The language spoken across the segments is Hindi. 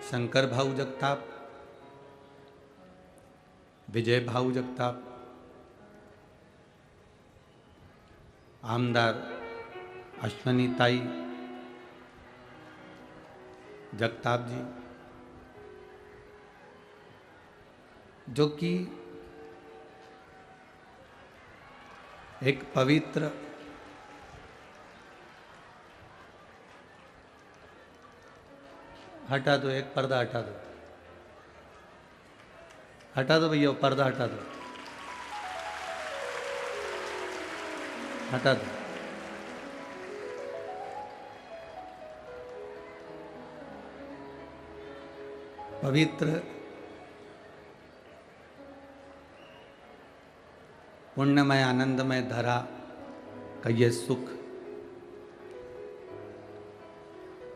शंकर भाऊ जगताप, विजय भाऊ जगताप, आमदार अश्वनी ताई जगताप जी, जो कि एक पवित्र हटा दो, एक पर्दा हटा दो, हटा दो भैया, पर्दा हटा दो, हटा दो। पवित्र पुण्यमय आनंदमय धरा का ये सुख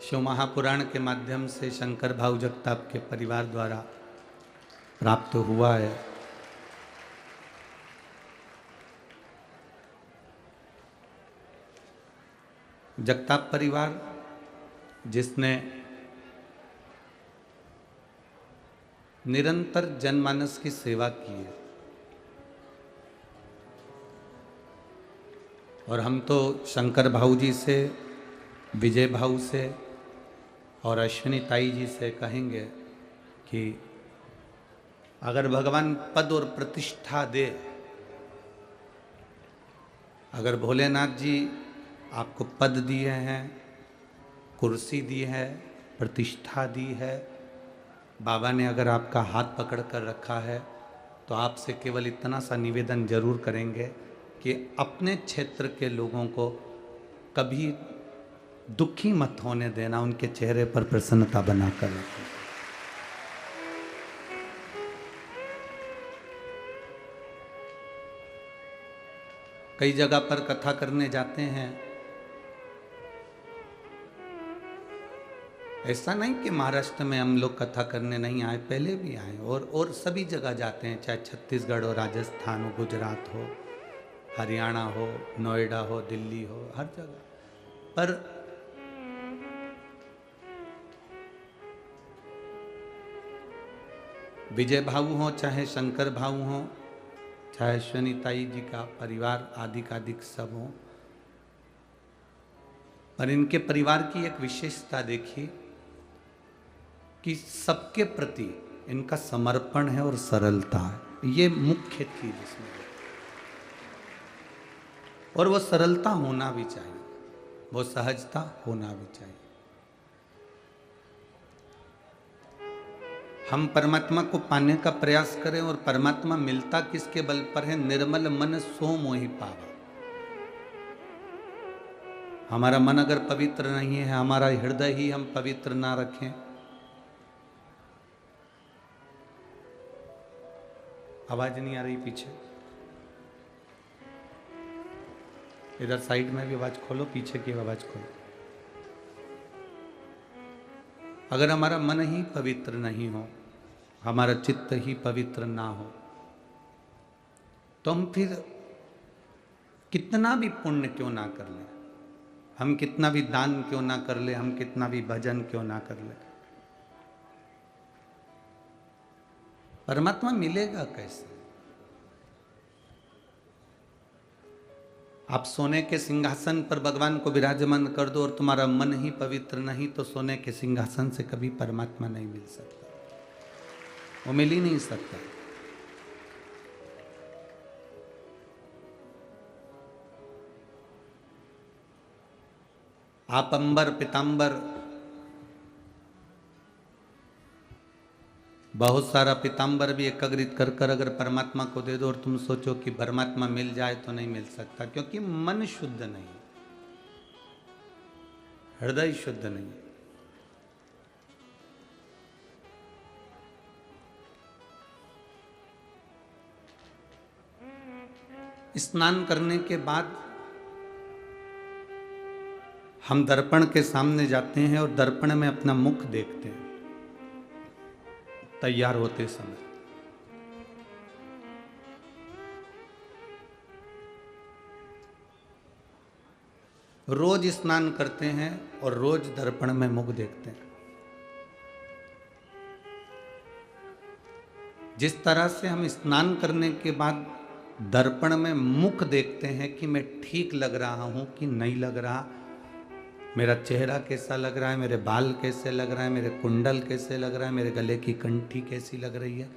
शिव महापुराण के माध्यम से शंकर भाऊ जगताप के परिवार द्वारा प्राप्त हुआ है। जगताप परिवार जिसने निरंतर जनमानस की सेवा की है, और हम तो शंकर भाऊ जी से, विजय भाऊ से और अश्विनी ताई जी से कहेंगे कि अगर भगवान पद और प्रतिष्ठा दे, अगर भोलेनाथ जी आपको पद दिए हैं, कुर्सी दी है, प्रतिष्ठा दी है, बाबा ने अगर आपका हाथ पकड़ कर रखा है, तो आपसे केवल इतना सा निवेदन जरूर करेंगे कि अपने क्षेत्र के लोगों को कभी दुखी मत होने देना, उनके चेहरे पर प्रसन्नता बनाकर रखें। कई जगह पर कथा करने जाते हैं, ऐसा नहीं कि महाराष्ट्र में हम लोग कथा करने नहीं आए, पहले भी आए, और सभी जगह जाते हैं, चाहे छत्तीसगढ़ हो, राजस्थान हो, गुजरात हो, हरियाणा हो, नोएडा हो, दिल्ली हो, हर जगह पर विजय भाऊ हो, चाहे शंकर भाऊ हो, चाहे अश्वनी ताई जी का परिवार आदिकादिक सब हो, पर इनके परिवार की एक विशेषता देखिए कि सबके प्रति इनका समर्पण है और सरलता है, ये मुख्य चीज इसमें। और वो सरलता होना भी चाहिए, वो सहजता होना भी चाहिए। हम परमात्मा को पाने का प्रयास करें, और परमात्मा मिलता किसके बल पर है? निर्मल मन सो मोहि पावा। हमारा मन अगर पवित्र नहीं है, हमारा हृदय ही हम पवित्र ना रखें, आवाज नहीं आ रही पीछे, इधर साइड में भी आवाज खोलो, पीछे की आवाज खोलो। अगर हमारा मन ही पवित्र नहीं हो, हमारा चित्त ही पवित्र ना हो, तो हम फिर कितना भी पुण्य क्यों ना कर ले, हम कितना भी दान क्यों ना कर ले, हम कितना भी भजन क्यों ना कर ले, परमात्मा मिलेगा कैसे? आप सोने के सिंहासन पर भगवान को विराजमान कर दो, और तुम्हारा मन ही पवित्र नहीं, तो सोने के सिंहासन से कभी परमात्मा नहीं मिल सकता, वो मिल ही नहीं सकता। आप अंबर पीतांबर, बहुत सारा पीतांबर भी एकत्रित कर कर अगर परमात्मा को दे दो, और तुम सोचो कि परमात्मा मिल जाए, तो नहीं मिल सकता, क्योंकि मन शुद्ध नहीं, हृदय शुद्ध नहीं। स्नान करने के बाद हम दर्पण के सामने जाते हैं, और दर्पण में अपना मुख देखते हैं तैयार होते समय। रोज स्नान करते हैं और रोज दर्पण में मुख देखते हैं। जिस तरह से हम स्नान करने के बाद दर्पण में मुख देखते हैं कि मैं ठीक लग रहा हूं कि नहीं लग रहा, मेरा चेहरा कैसा लग रहा है, मेरे बाल कैसे लग रहा है, मेरे कुंडल कैसे लग रहा है, मेरे गले की कंठी कैसी लग रही है,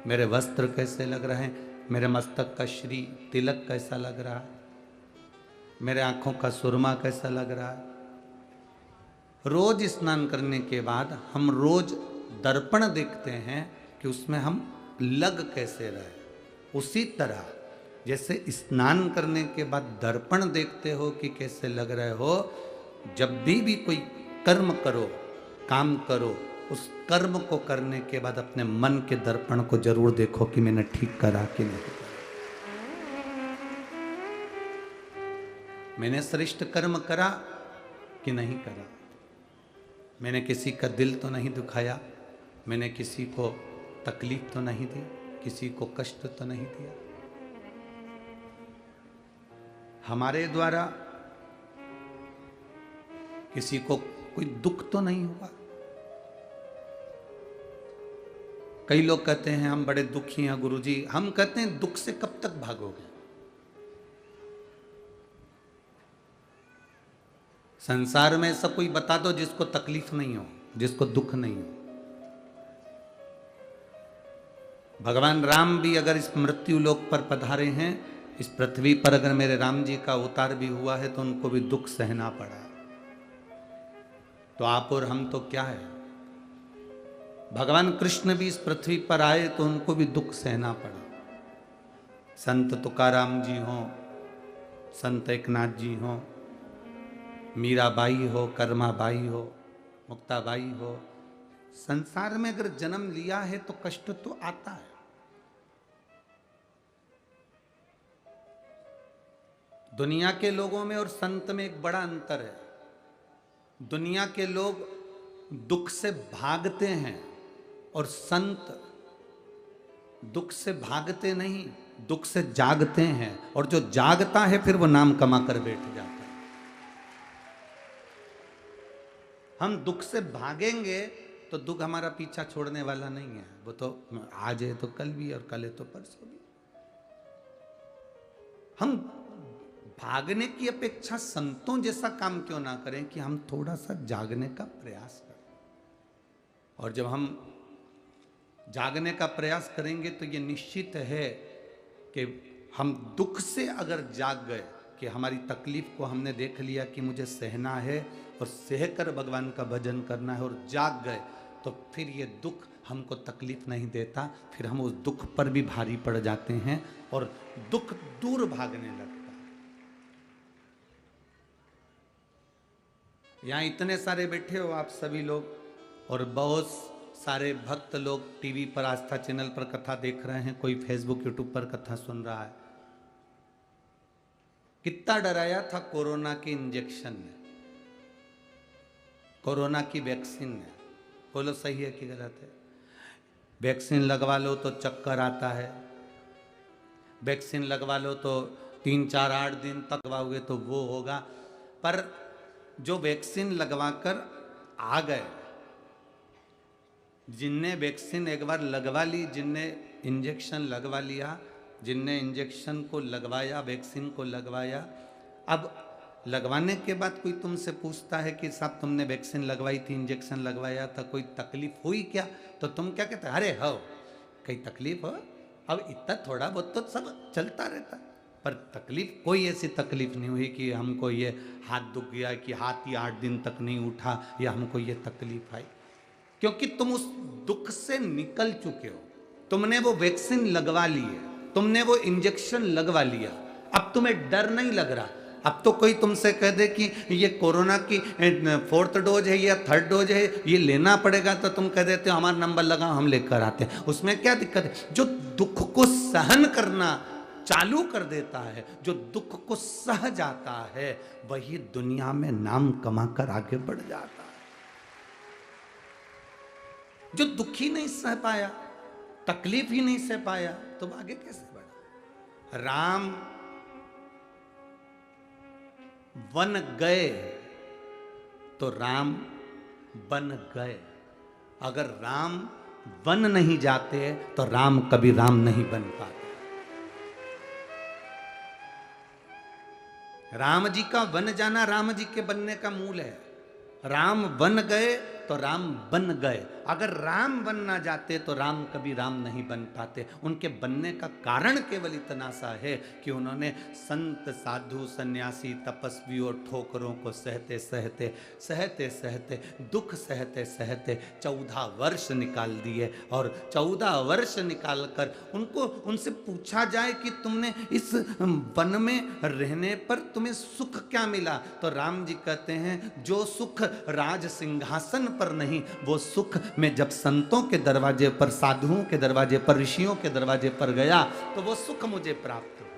मेरे वस्त्र कैसे लग रहे हैं, मेरे मस्तक का श्री तिलक कैसा लग रहा है, मेरे आंखों का सुरमा कैसा लग रहा है। रोज स्नान करने के बाद हम रोज दर्पण देखते हैं कि उसमें हम लग कैसे रहे। उसी तरह जैसे स्नान करने के बाद दर्पण देखते हो कि कैसे लग रहे हो, जब भी कोई कर्म करो, काम करो, उस कर्म को करने के बाद अपने मन के दर्पण को जरूर देखो कि मैंने ठीक करा कि नहीं करा, मैंने श्रेष्ठ कर्म करा कि नहीं करा, मैंने किसी का दिल तो नहीं दुखाया, मैंने किसी को तकलीफ तो नहीं दी, किसी को कष्ट तो नहीं दिया, हमारे द्वारा किसी को कोई दुख तो नहीं हुआ। कई लोग कहते हैं हम बड़े दुखी हैं गुरुजी, हम कहते हैं दुख से कब तक भागोगे। संसार में ऐसा कोई बता दो जिसको तकलीफ नहीं हो, जिसको दुख नहीं हो। भगवान राम भी अगर इस मृत्यु लोक पर पधारे हैं, इस पृथ्वी पर अगर मेरे राम जी का अवतार भी हुआ है तो उनको भी दुख सहना पड़ा। तो आप और हम तो क्या है। भगवान कृष्ण भी इस पृथ्वी पर आए तो उनको भी दुख सहना पड़ा। संत तुकाराम जी हो, संत एकनाथ जी हो, मीराबाई हो, कर्माबाई हो, मुक्ताबाई हो, संसार में अगर जन्म लिया है तो कष्ट तो आता है। दुनिया के लोगों में और संत में एक बड़ा अंतर है। दुनिया के लोग दुख से भागते हैं और संत दुख से भागते नहीं, दुख से जागते हैं, और जो जागता है फिर वो नाम कमा कर बैठ जाता है। हम दुख से भागेंगे तो दुख हमारा पीछा छोड़ने वाला नहीं है। वो तो आज है तो कल भी, और कल है तो परसों भी। हम भागने की अपेक्षा संतों जैसा काम क्यों ना करें कि हम थोड़ा सा जागने का प्रयास करें। और जब हम जागने का प्रयास करेंगे तो ये निश्चित है कि हम दुख से अगर जाग गए कि हमारी तकलीफ को हमने देख लिया कि मुझे सहना है और सहकर भगवान का भजन करना है, और जाग गए तो फिर ये दुख हमको तकलीफ नहीं देता। फिर हम उस दुख पर भी भारी पड़ जाते हैं और दुख दूर भागने लगता है। यहाँ इतने सारे बैठे हो आप सभी लोग, और बहुत सारे भक्त लोग टीवी पर, आस्था चैनल पर कथा देख रहे हैं, कोई फेसबुक यूट्यूब पर कथा सुन रहा है। कितना डराया था कोरोना के इंजेक्शन ने, कोरोना की वैक्सीन ने। बोलो सही है कि गलत है? वैक्सीन लगवा लो तो चक्कर आता है, वैक्सीन लगवा लो तो 3, 4, 8 दिन तक लगवाओगे तो वो होगा। पर जो वैक्सीन लगवाकर आ गए, जिनने वैक्सीन एक बार लगवा ली, जिनने इंजेक्शन लगवा लिया, जिनने इंजेक्शन को लगवाया, वैक्सीन को लगवाया, अब लगवाने के बाद कोई तुमसे पूछता है कि साहब तुमने वैक्सीन लगवाई थी, इंजेक्शन लगवाया था, कोई तकलीफ हुई क्या? तो तुम क्या कहते? अरे हो, कई तकलीफ हो, अब इतना थोड़ा बहुत तो सब चलता रहता। पर तकलीफ, कोई ऐसी तकलीफ नहीं हुई कि हमको ये हाथ दुख गया, कि हाथ ही 8 दिन तक नहीं उठा, या हमको ये तकलीफ आई। क्योंकि तुम उस दुख से निकल चुके हो। तुमने वो वैक्सीन लगवा ली है, तुमने वो इंजेक्शन लगवा लिया, अब तुम्हें डर नहीं लग रहा। अब तो कोई तुमसे कह दे कि ये कोरोना की 4th डोज है या 3rd डोज है, ये लेना पड़ेगा, तो तुम कह देते हो हमारा नंबर लगाओ, हम लेकर आते हैं। उसमें क्या दिक्कत है? जो दुख को सहन करना चालू कर देता है, जो दुख को सह जाता है, वही दुनिया में नाम कमाकर आगे बढ़ जाता है। जो दुखी नहीं सह पाया, तकलीफ ही नहीं सह पाया, तो आगे कैसे बढ़ा? राम वन गए तो राम बन गए। अगर राम वन नहीं जाते तो राम कभी राम नहीं बन पाते। राम जी का वन जाना राम जी के बनने का मूल है। राम वन गए तो राम बन गए। अगर राम बन ना जाते तो राम कभी राम नहीं बन पाते। उनके बनने का कारण केवल इतना सा है कि उन्होंने संत साधु सन्यासी तपस्वी और ठोकरों को सहते सहते सहते सहते दुख सहते सहते 14 वर्ष निकाल दिए। और 14 वर्ष निकाल कर उनसे पूछा जाए कि तुमने इस वन में रहने पर तुम्हें सुख क्या मिला, तो राम जी कहते हैं जो सुख राज सिंहासन पर नहीं, वो सुख मैं जब संतों के दरवाजे पर, साधुओं के दरवाजे पर, ऋषियों के दरवाजे पर गया तो वो सुख मुझे प्राप्त हुआ,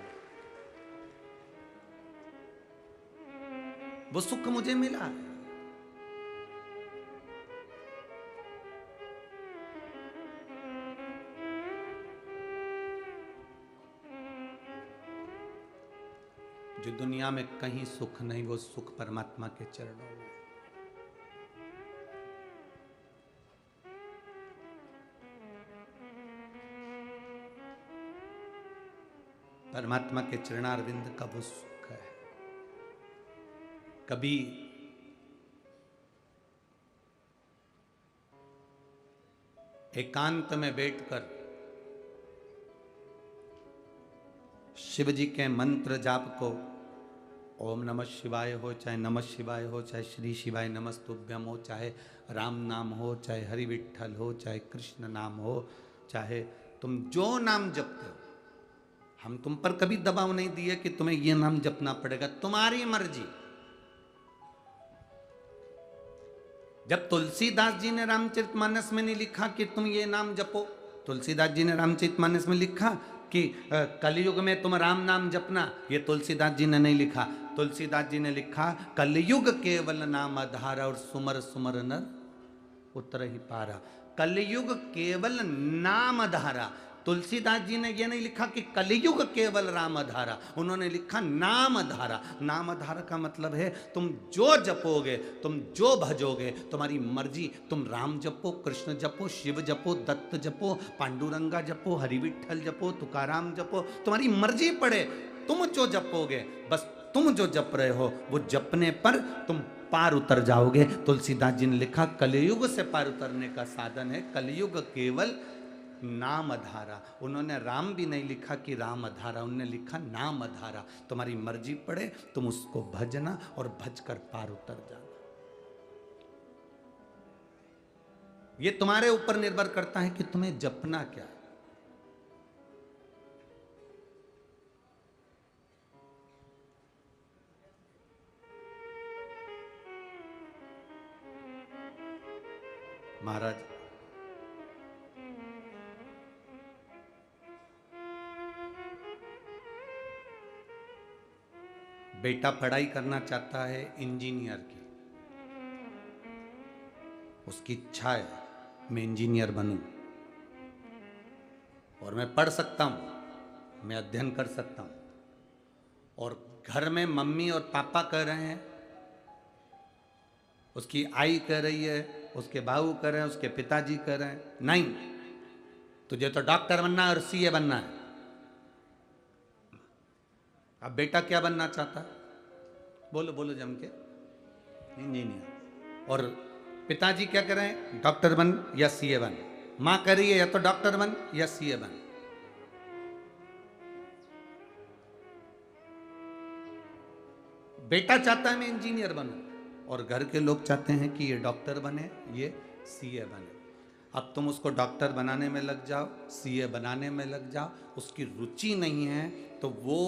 वो सुख मुझे मिला। जो दुनिया में कहीं सुख नहीं, वो सुख परमात्मा के चरणों में। परमात्मा के चरणारविंद का वो सुख है। कभी एकांत में बैठकर शिव जी के मंत्र जाप को, ओम नमः शिवाय हो, चाहे नमः शिवाय हो, चाहे श्री शिवाय नमस्तुभ्यम हो, चाहे राम नाम हो, चाहे हरि विठ्ठल हो, चाहे कृष्ण नाम हो, चाहे तुम जो नाम जपते हो, हम तुम पर कभी दबाव नहीं दिए कि तुम्हें ये नाम जपना पड़ेगा, तुम्हारी मर्जी। जब तुलसीदास जी ने रामचरितमानस में नहीं लिखा कि तुम ये नाम जपो, तुलसीदास जी ने रामचरितमानस में लिखा कि कलयुग में तुम राम नाम जपना, ये तुलसीदास जी ने नहीं लिखा। तुलसीदास जी ने लिखा कलयुग केवल नाम आधार और सुमर सुमर नर उतर ही पारा। कलयुग केवल नाम धारा। तुलसीदास जी ने यह नहीं लिखा कि कलयुग केवल राम धारा, उन्होंने लिखा नाम धारा। नाम धारा का मतलब है तुम जो जपोगे, तुम जो भजोगे, तुम्हारी मर्जी। तुम राम जपो, कृष्ण जपो, शिव जपो, दत्त जपो, पांडुरंगा जपो, हरि विठ्ठल जपो, तुकाराम जपो, तुम्हारी मर्जी पड़े। तुम जो जपोगे, बस तुम जो जप रहे हो वो जपने पर तुम पार उतर जाओगे। तुलसीदास जी ने लिखा कलयुग से पार उतरने का साधन है कलयुग केवल नाम धारा। उन्होंने राम भी नहीं लिखा कि राम धारा, उन्होंने लिखा नाम धारा। तुम्हारी मर्जी पड़े तुम उसको भजना और भजकर पार उतर जाना। ये तुम्हारे ऊपर निर्भर करता है कि तुम्हें जपना क्या है। महाराज बेटा पढ़ाई करना चाहता है इंजीनियर की, उसकी इच्छा है मैं इंजीनियर बनूं और मैं पढ़ सकता हूं, मैं अध्ययन कर सकता हूं। और घर में मम्मी और पापा कह रहे हैं, उसकी आई कह रही है, उसके बाबू कह रहे हैं, उसके पिताजी कह रहे हैं नहीं तुझे तो डॉक्टर बनना है और सीए बनना है। अब बेटा क्या बनना चाहता है? बोलो बोलो जम के, इंजीनियर। और पिताजी क्या कह रहे हैं? डॉक्टर बन या सीए बन। मां कह रही है या तो डॉक्टर बन या सीए बन। बेटा चाहता है मैं इंजीनियर बनूं और घर के लोग चाहते हैं कि ये डॉक्टर बने, ये सीए बने। अब तुम उसको डॉक्टर बनाने में लग जाओ, सीए बनाने में लग जाओ, उसकी रुचि नहीं है तो वो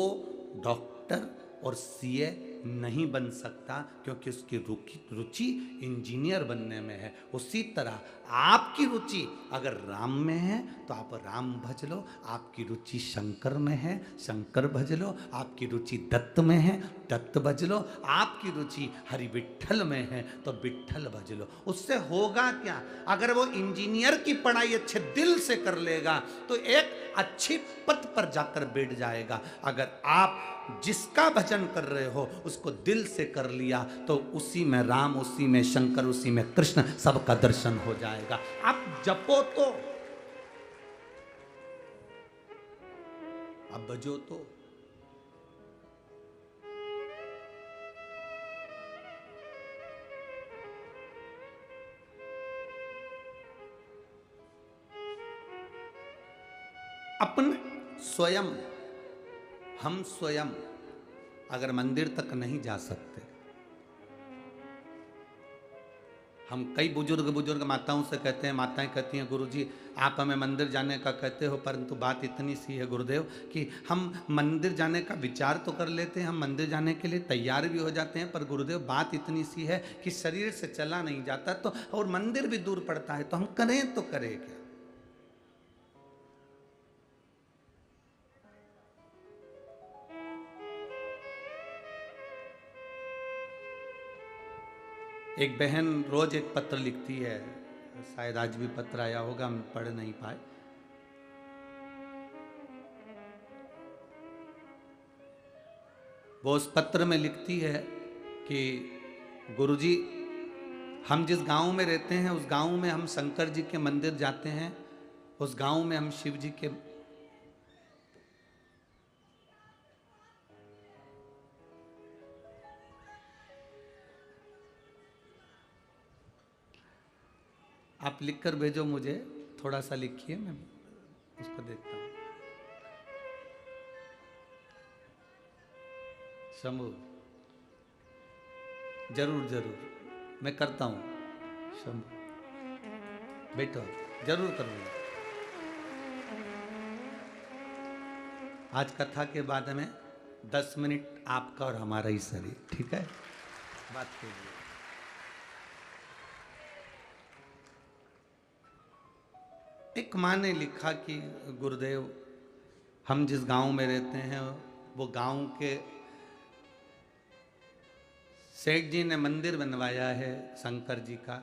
डॉक्टर और सीए नहीं बन सकता, क्योंकि उसकी रुचि इंजीनियर बनने में है। उसी तरह आपकी रुचि अगर राम में है तो आप राम भज लो, आपकी रुचि शंकर में है शंकर भज लो, आपकी रुचि दत्त में है दत्त भज लो, आपकी रुचि हरि विठ्ठल में है तो विठ्ठल भज लो। उससे होगा क्या? अगर वो इंजीनियर की पढ़ाई अच्छे दिल से कर लेगा तो एक अच्छी पद पर जाकर बैठ जाएगा। अगर आप जिसका भजन कर रहे हो उसको दिल से कर लिया तो उसी में राम, उसी में शंकर, उसी में कृष्ण सबका दर्शन हो जाएगा। आप जपो तो, अब बजो तो। अपन स्वयं, हम स्वयं अगर मंदिर तक नहीं जा सकते, हम कई बुजुर्ग माताओं से कहते हैं, माताएं कहती हैं गुरुजी आप हमें मंदिर जाने का कहते हो, परंतु बात इतनी सी है गुरुदेव कि हम मंदिर जाने का विचार तो कर लेते हैं, हम मंदिर जाने के लिए तैयार भी हो जाते हैं, पर गुरुदेव बात इतनी सी है कि शरीर से चला नहीं जाता, तो और मंदिर भी दूर पड़ता है, तो हम करें तो करें क्या। एक बहन रोज एक पत्र लिखती है, शायद आज भी पत्र आया होगा, हम पढ़ नहीं पाए। वो उस पत्र में लिखती है कि गुरुजी हम जिस गांव में रहते हैं उस गांव में हम शंकर जी के मंदिर जाते हैं, उस गांव में हम शिव जी के आप लिखकर भेजो मुझे, थोड़ा सा लिखिए, मैं उसको देखता हूँ। शंभू जरूर जरूर मैं करता हूँ, शंभू बैठो, जरूर करूँगा। आज कथा के बाद में 10 मिनट आपका और हमारा ही शरीर, ठीक है, बात कीजिए। एक माँ ने लिखा कि गुरुदेव हम जिस गांव में रहते हैं वो गांव के सेठ जी ने मंदिर बनवाया है शंकर जी का,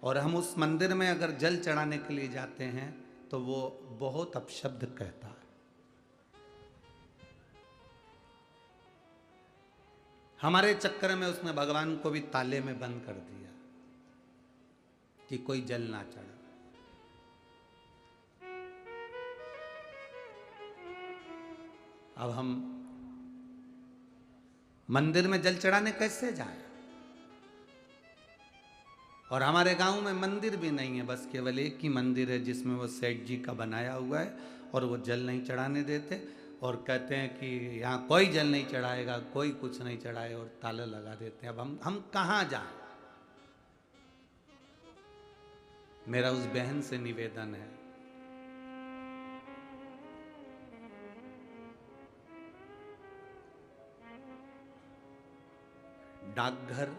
और हम उस मंदिर में अगर जल चढ़ाने के लिए जाते हैं तो वो बहुत अपशब्द कहता है। हमारे चक्कर में उसने भगवान को भी ताले में बंद कर दिया कि कोई जल ना चढ़ा। अब हम मंदिर में जल चढ़ाने कैसे जाएं? और हमारे गांव में मंदिर भी नहीं है, बस केवल एक ही मंदिर है जिसमें वो सेठ जी का बनाया हुआ है, और वो जल नहीं चढ़ाने देते और कहते हैं कि यहाँ कोई जल नहीं चढ़ाएगा, कोई कुछ नहीं चढ़ाए, और ताला लगा देते हैं। अब हम कहाँ जाएं? मेरा उस बहन से निवेदन है, डाकघर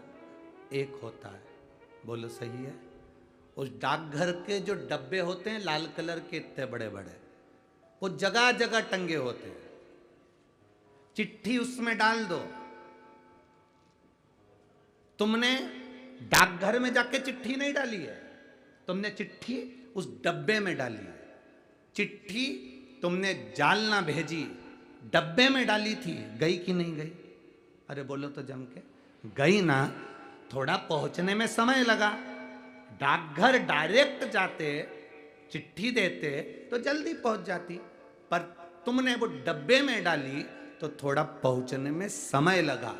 एक होता है, बोलो सही है? उस डाकघर के जो डब्बे होते हैं लाल कलर के इतने बड़े बड़े, वो जगह जगह टंगे होते हैं। चिट्ठी उसमें डाल दो। तुमने डाकघर में जाके चिट्ठी नहीं डाली है, तुमने चिट्ठी उस डब्बे में डाली है। चिट्ठी तुमने जालना भेजी, डब्बे में डाली थी, गई कि नहीं गई? अरे बोलो तो जम के, गई ना। थोड़ा पहुंचने में समय लगा। डाकघर डायरेक्ट जाते, चिट्ठी देते तो जल्दी पहुंच जाती, पर तुमने वो डब्बे में डाली तो थोड़ा पहुंचने में समय लगा।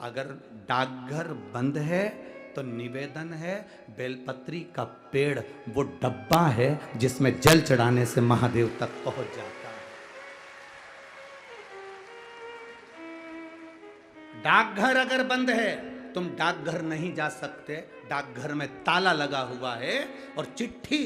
अगर डाकघर बंद है तो निवेदन है, बेलपत्री का पेड़ वो डब्बा है जिसमें जल चढ़ाने से महादेव तक पहुंच जाता है। डाकघर अगर बंद है, तुम डाकघर नहीं जा सकते, डाकघर में ताला लगा हुआ है, और चिट्ठी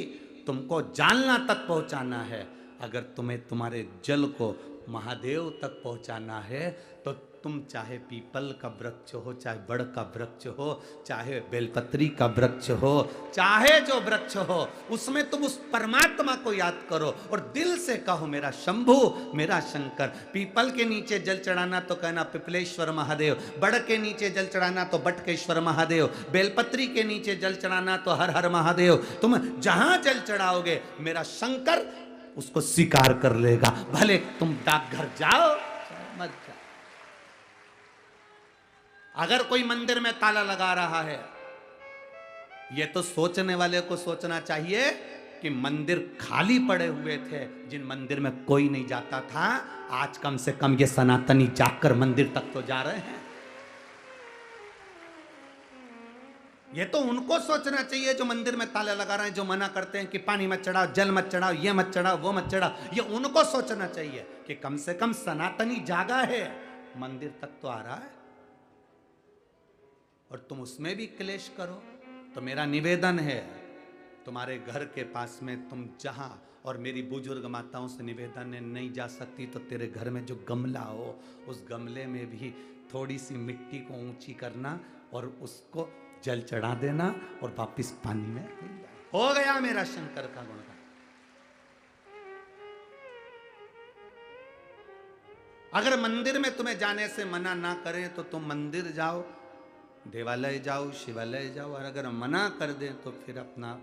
तुमको जालना तक पहुंचाना है। अगर तुम्हें तुम्हारे जल को महादेव तक पहुंचाना है तो तुम चाहे पीपल का वृक्ष हो, चाहे बड़ का वृक्ष हो, चाहे बेलपत्री का वृक्ष हो, चाहे जो वृक्ष हो, उसमें तुम उस परमात्मा को याद करो और दिल से कहो मेरा शंभु, मेरा शंकर। पीपल के नीचे जल चढ़ाना तो कहना पिपलेश्वर महादेव, बड़ के नीचे जल चढ़ाना तो बटकेश्वर महादेव, बेलपत्री के नीचे जल चढ़ाना तो हर हर महादेव। तुम जहां जल चढ़ाओगे मेरा शंकर उसको स्वीकार कर लेगा, भले तुम डाकघर जाओ मत जाओ। अगर कोई मंदिर में ताला लगा रहा है, यह तो सोचने वाले को सोचना चाहिए कि मंदिर खाली पड़े हुए थे, जिन मंदिर में कोई नहीं जाता था, आज कम से कम ये सनातनी जाकर मंदिर तक तो जा रहे हैं। ये तो उनको सोचना चाहिए जो मंदिर में ताले लगा रहे हैं, जो मना करते हैं कि पानी मत चढ़ाओ, जल मत चढ़ाओ, ये मत चढ़ाओ, वो मत चढ़ाओ। ये उनको सोचना चाहिए कि कम से कम सनातनी जागा है, मंदिर तक तो आ रहा है, और तुम उसमें भी क्लेश करो। तो मेरा निवेदन है, तुम्हारे घर के पास में तुम जहां, और मेरी बुजुर्ग माताओं से निवेदन है, नहीं जा सकती तो तेरे घर में जो गमला हो, उस गमले में भी थोड़ी सी मिट्टी को ऊंची करना और उसको जल चढ़ा देना और वापिस पानी में हो गया मेरा शंकर का गुणगान। अगर मंदिर में तुम्हें जाने से मना ना करें तो तुम मंदिर जाओ, देवालय जाओ, शिवालय जाओ, और अगर मना कर दें तो फिर अपना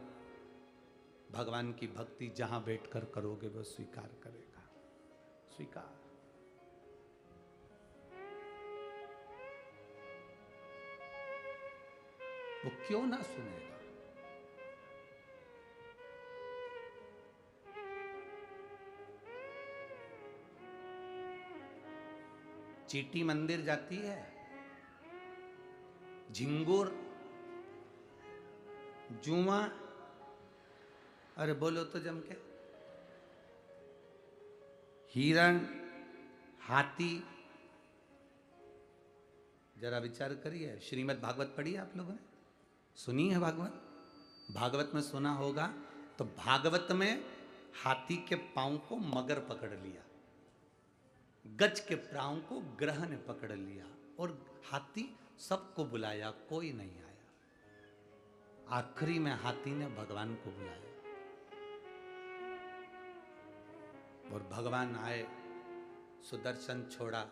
भगवान की भक्ति जहां बैठकर करोगे वो स्वीकार करेगा। स्वीकार। वो क्यों ना सुनेगा? चीटी मंदिर जाती है, झिंगुर, जुआ, अरे बोलो तो जम के, हिरण, हाथी। जरा विचार करिए। श्रीमद् भागवत पढ़ी है आप लोगों ने? सुनी है भागवत? भागवत में सुना होगा। तो भागवत में हाथी के पांव को मगर पकड़ लिया, गज के पांव को ग्रह ने पकड़ लिया, और हाथी सबको बुलाया, कोई नहीं आया। आखिरी में हाथी ने भगवान को बुलाया, और भगवान आए, सुदर्शन छोड़ा,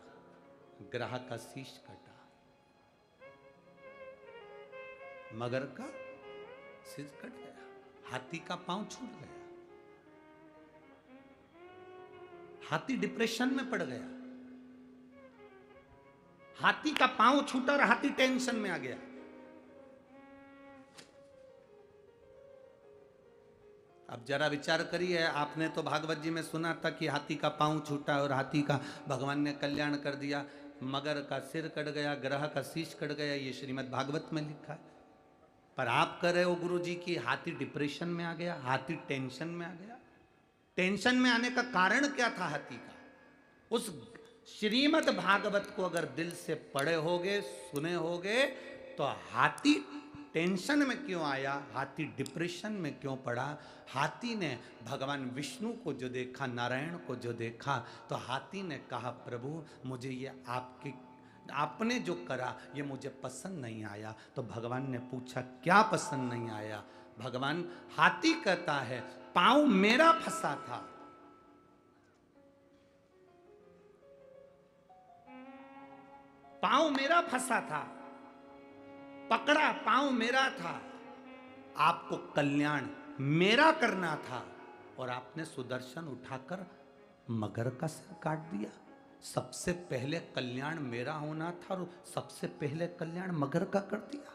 ग्रह का शीश कटा, मगर का शीश कट गया, हाथी का पांव छूट गया, हाथी डिप्रेशन में पड़ गया, हाथी का पांव छूटा और हाथी टेंशन में आ गया। अब जरा विचार करिए, आपने तो भागवत जी में सुना था कि हाथी का पांव छूटा और हाथी का भगवान ने कल्याण कर दिया, मगर का सिर कट गया, ग्रह का शीश कट गया, ये श्रीमद् भागवत में लिखा है। पर आप कह रहे हो गुरु जी की हाथी डिप्रेशन में आ गया, हाथी टेंशन में आ गया। टेंशन में आने का कारण क्या था हाथी का? उस श्रीमद् भागवत को अगर दिल से पढ़े होगे, सुने होगे, तो हाथी टेंशन में क्यों आया, हाथी डिप्रेशन में क्यों पड़ा? हाथी ने भगवान विष्णु को जो देखा, नारायण को जो देखा, तो हाथी ने कहा प्रभु मुझे ये आपने जो करा ये मुझे पसंद नहीं आया। तो भगवान ने पूछा क्या पसंद नहीं आया? भगवान, हाथी कहता है पांव मेरा फंसा था, पांव मेरा फंसा था, पकड़ा पांव मेरा था, आपको कल्याण मेरा करना था, और आपने सुदर्शन उठाकर मगर का सिर काट दिया। सबसे पहले कल्याण मेरा होना था और सबसे पहले कल्याण मगर का कर दिया।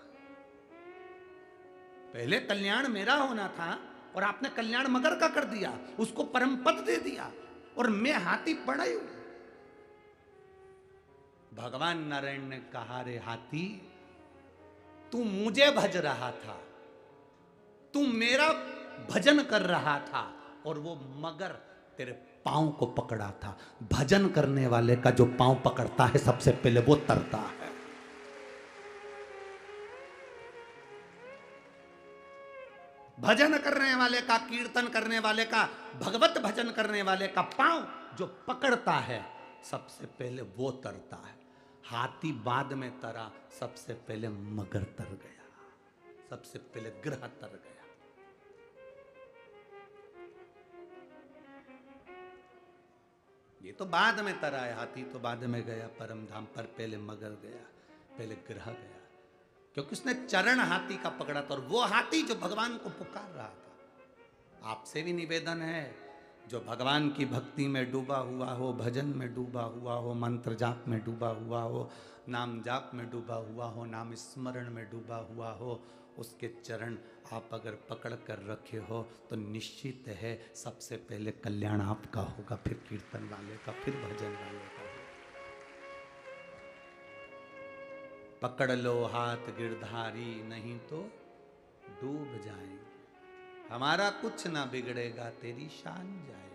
पहले कल्याण मेरा होना था और आपने कल्याण मगर का कर दिया, उसको परम पद दे दिया, और मैं हाथी पड़ा हूं। भगवान नारायण ने कहा रे हाथी, तू मुझे भज रहा था, तू मेरा भजन कर रहा था, और वो मगर तेरे पांव को पकड़ा था। भजन करने वाले का जो पांव पकड़ता है सबसे पहले वो तरता है। भजन करने वाले का, कीर्तन करने वाले का, भगवत भजन करने वाले का पांव जो पकड़ता है सबसे पहले वो तरता है। हाथी बाद में तरा, सबसे पहले मगर तर गया, सबसे पहले ग्रह तर गया। ये तो बाद में तरा है, हाथी तो बाद में गया परम धाम पर, पहले मगर गया, पहले ग्रह गया, क्योंकि उसने चरण हाथी का पकड़ा था, और वो हाथी जो भगवान को पुकार रहा था। आपसे भी निवेदन है, जो भगवान की भक्ति में डूबा हुआ हो, भजन में डूबा हुआ हो, मंत्र जाप में डूबा हुआ हो, नाम जाप में डूबा हुआ हो, नाम स्मरण में डूबा हुआ हो, उसके चरण आप अगर पकड़ कर रखे हो तो निश्चित है सबसे पहले कल्याण आपका होगा, फिर कीर्तन वाले का, फिर भजन वाले का। पकड़ लो हाथ गिरधारी, नहीं तो डूब जाएंगे। हमारा कुछ ना बिगड़ेगा, तेरी शान जाएगी।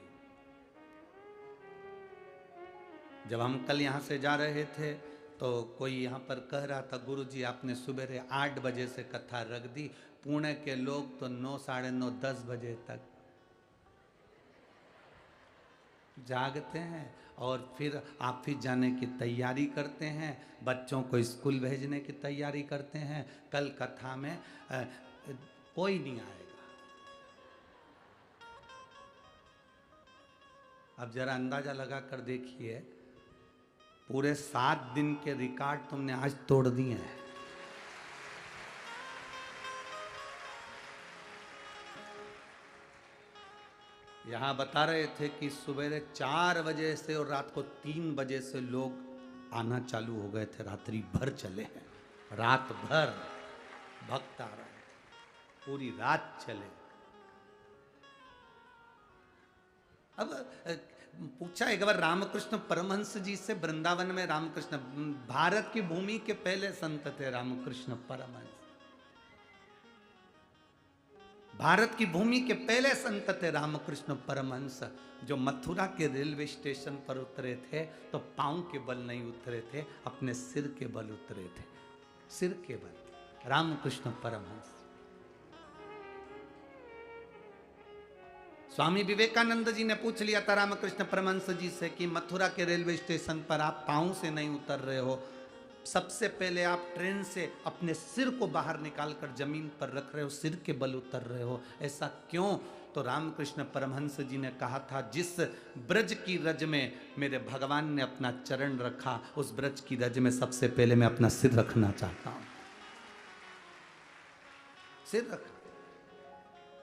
जब हम कल यहाँ से जा रहे थे तो कोई यहाँ पर कह रहा था, गुरुजी आपने सुबह 8 बजे से कथा रख दी, पुणे के लोग तो 9, साढ़े 9, 10 बजे तक जागते हैं और फिर ऑफिस जाने की तैयारी करते हैं, बच्चों को स्कूल भेजने की तैयारी करते हैं। कल कथा में कोई नहीं आएगा। अब जरा अंदाजा लगा कर देखिए, पूरे 7 दिन के रिकॉर्ड तुमने आज तोड़ दिए हैं। यहां बता रहे थे कि सुबह 4 बजे से और रात को 3 बजे से लोग आना चालू हो गए थे, रात्रि भर चले हैं, रात भर भक्त आ रहे हैं, पूरी रात चले। अब पूछा एक बार रामकृष्ण परमहंस जी से, वृंदावन में रामकृष्ण, भारत की भूमि के पहले संत थे रामकृष्ण परमहंस, भारत की भूमि के पहले संत थे रामकृष्ण परमहंस, जो मथुरा के रेलवे स्टेशन पर उतरे थे तो पांव के बल नहीं उतरे थे, अपने सिर के बल उतरे थे, सिर के बल। रामकृष्ण परमहंस। स्वामी विवेकानंद जी ने पूछ लिया था रामकृष्ण परमहंस जी से कि मथुरा के रेलवे स्टेशन पर आप पांव से नहीं उतर रहे हो, सबसे पहले आप ट्रेन से अपने सिर को बाहर निकालकर जमीन पर रख रहे हो, सिर के बल उतर रहे हो, ऐसा क्यों? तो रामकृष्ण परमहंस जी ने कहा था, जिस ब्रज की रज में मेरे भगवान ने अपना चरण रखा, उस ब्रज की रज में सबसे पहले मैं अपना सिर रखना चाहता हूं, सिर रखा।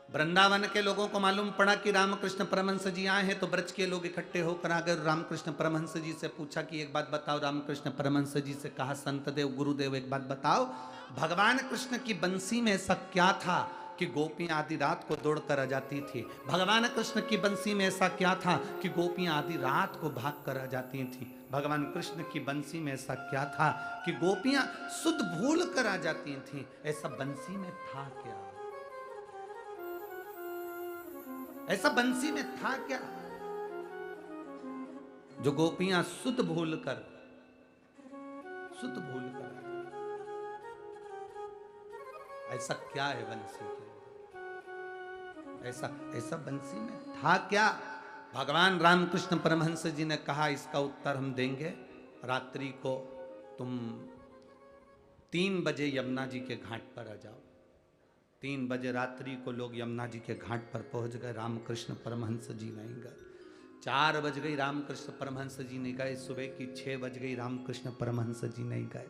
वृंदावन के लोगों को मालूम पड़ा कि रामकृष्ण परमहंस जी आए हैं तो ब्रज के लोग इकट्ठे होकर आ गए। रामकृष्ण परमहंस जी से पूछा कि एक बात बताओ। रामकृष्ण परमहंस जी से कहा, संत देव गुरुदेव एक बात बताओ, भगवान कृष्ण की बंसी में ऐसा क्या था कि गोपियां आधी रात को दौड़कर आ जाती थी? भगवान कृष्ण की बंसी में ऐसा क्या था कि गोपियां आधी रात को भाग कर आ जाती थी? भगवान कृष्ण की बंसी में ऐसा क्या था कि गोपियां सुध भूल कर आ जाती थी? ऐसा बंसी में था क्या? ऐसा बंसी में था क्या जो गोपियां सुध भूल कर ऐसा क्या है बंसी के? ऐसा बंसी में था क्या? भगवान रामकृष्ण परमहंस जी ने कहा, इसका उत्तर हम देंगे। रात्रि को तुम 3 बजे यमुना जी के घाट पर आ जाओ। 3 बजे रात्रि को लोग यमुना जी के घाट पर पहुंच गए, रामकृष्ण परमहंस जी नहीं गए। 4 बज गई, रामकृष्ण परमहंस जी नहीं गए। सुबह की 6 बज गई, रामकृष्ण परमहंस जी नहीं गए।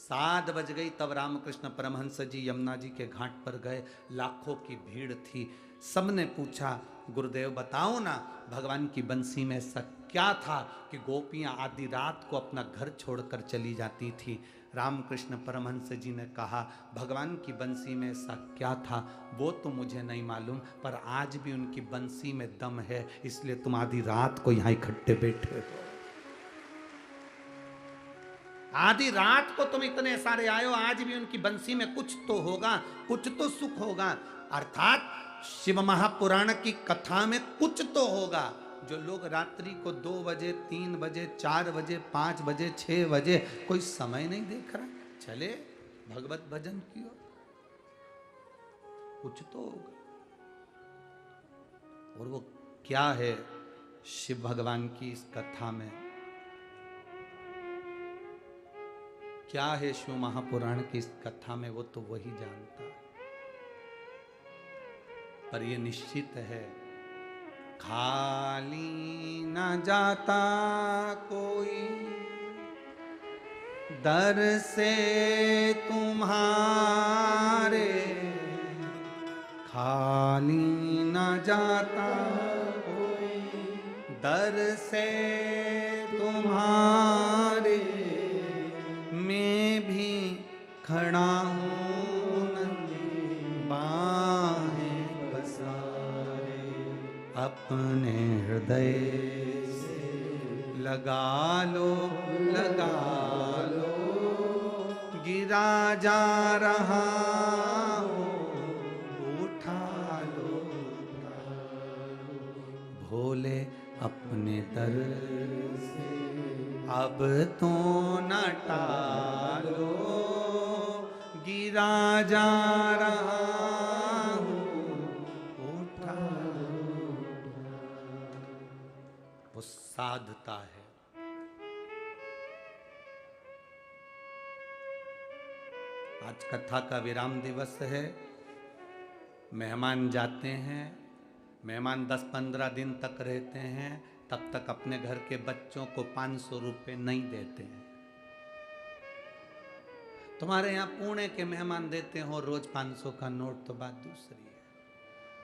7 बज गई, तब रामकृष्ण परमहंस जी यमुना जी के घाट पर गए। लाखों की भीड़ थी, सबने पूछा, गुरुदेव बताओ ना, भगवान की बंसी में ऐसा क्या था कि गोपियां आधी रात को अपना घर छोड़कर चली जाती थी? रामकृष्ण परमहंस जी ने कहा, भगवान की बंसी में ऐसा क्या था वो तो मुझे नहीं मालूम, पर आज भी उनकी बंसी में दम है, इसलिए तुम आधी रात को यहाँ इकट्ठे बैठे हो। आधी रात को तुम इतने सारे आए हो, आज भी उनकी बंसी में कुछ तो होगा, कुछ तो सुख होगा। अर्थात शिव महापुराण की कथा में कुछ तो होगा। जो लोग रात्रि को 2 बजे, 3 बजे, 4 बजे, 5 बजे, 6 बजे, कोई समय नहीं देख रहा, चले भगवत भजन की ओर, कुछ तो होगा। और वो क्या है शिव भगवान की इस कथा में, क्या है शिव महापुराण की इस कथा में, वो तो वही जानता है। पर ये निश्चित है, खाली न जाता कोई दर से तुम्हारे, खाली न जाता कोई दर से तुम्हारे, मैं भी खड़ा हूँ नंदी अपने हृदय से लगा लो, लगा लो, गिरा जा रहा हो, उठा लो, भोले अपने दर से अब तो न टालो, गिरा जा रहा हूँ, उठा लो। वो साधता है। आज कथा का विराम दिवस है। मेहमान जाते हैं, मेहमान 10-15 दिन तक रहते हैं, तब तक अपने घर के बच्चों को 500 रुपये नहीं देते हैं। तुम्हारे यहाँ पुणे के मेहमान देते हो रोज 500 का नोट, तो बात दूसरी है।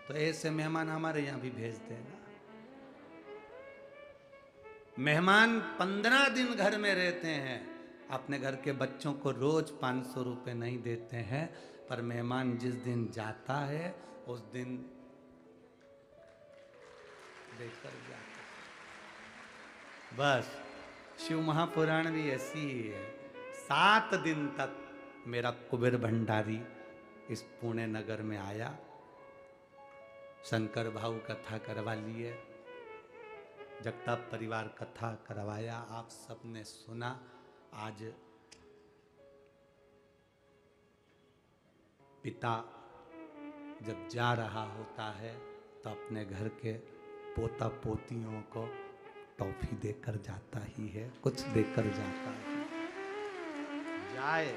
तो ऐसे मेहमान हमारे यहाँ भी भेज देना। मेहमान 15 दिन घर में रहते हैं, अपने घर के बच्चों को रोज 500 रुपये नहीं देते हैं, पर मेहमान जिस दिन जाता है उस दिन देकर जाता है। बस शिव महापुराण भी ऐसी ही है। 7 दिन तक मेरा कुबेर भंडारी इस पुणे नगर में आया, शंकर भाऊ कथा करवा लिए, जगताप परिवार कथा करवाया, आप सबने सुना। आज पिता जब जा रहा होता है तो अपने घर के पोता पोतियों को टॉफी देकर जाता ही है, कुछ देकर जाता है। जाए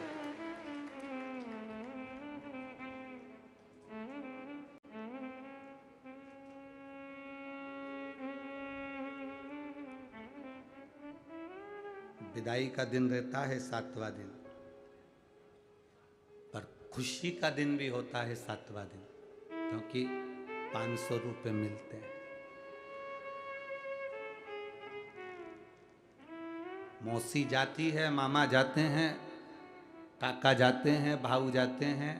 विदाई का दिन रहता है 7वां दिन, पर खुशी का दिन भी होता है 7वां दिन, क्योंकि 500 रुपये मिलते हैं। मौसी जाती है, मामा जाते हैं, काका जाते हैं, भाऊ जाते हैं,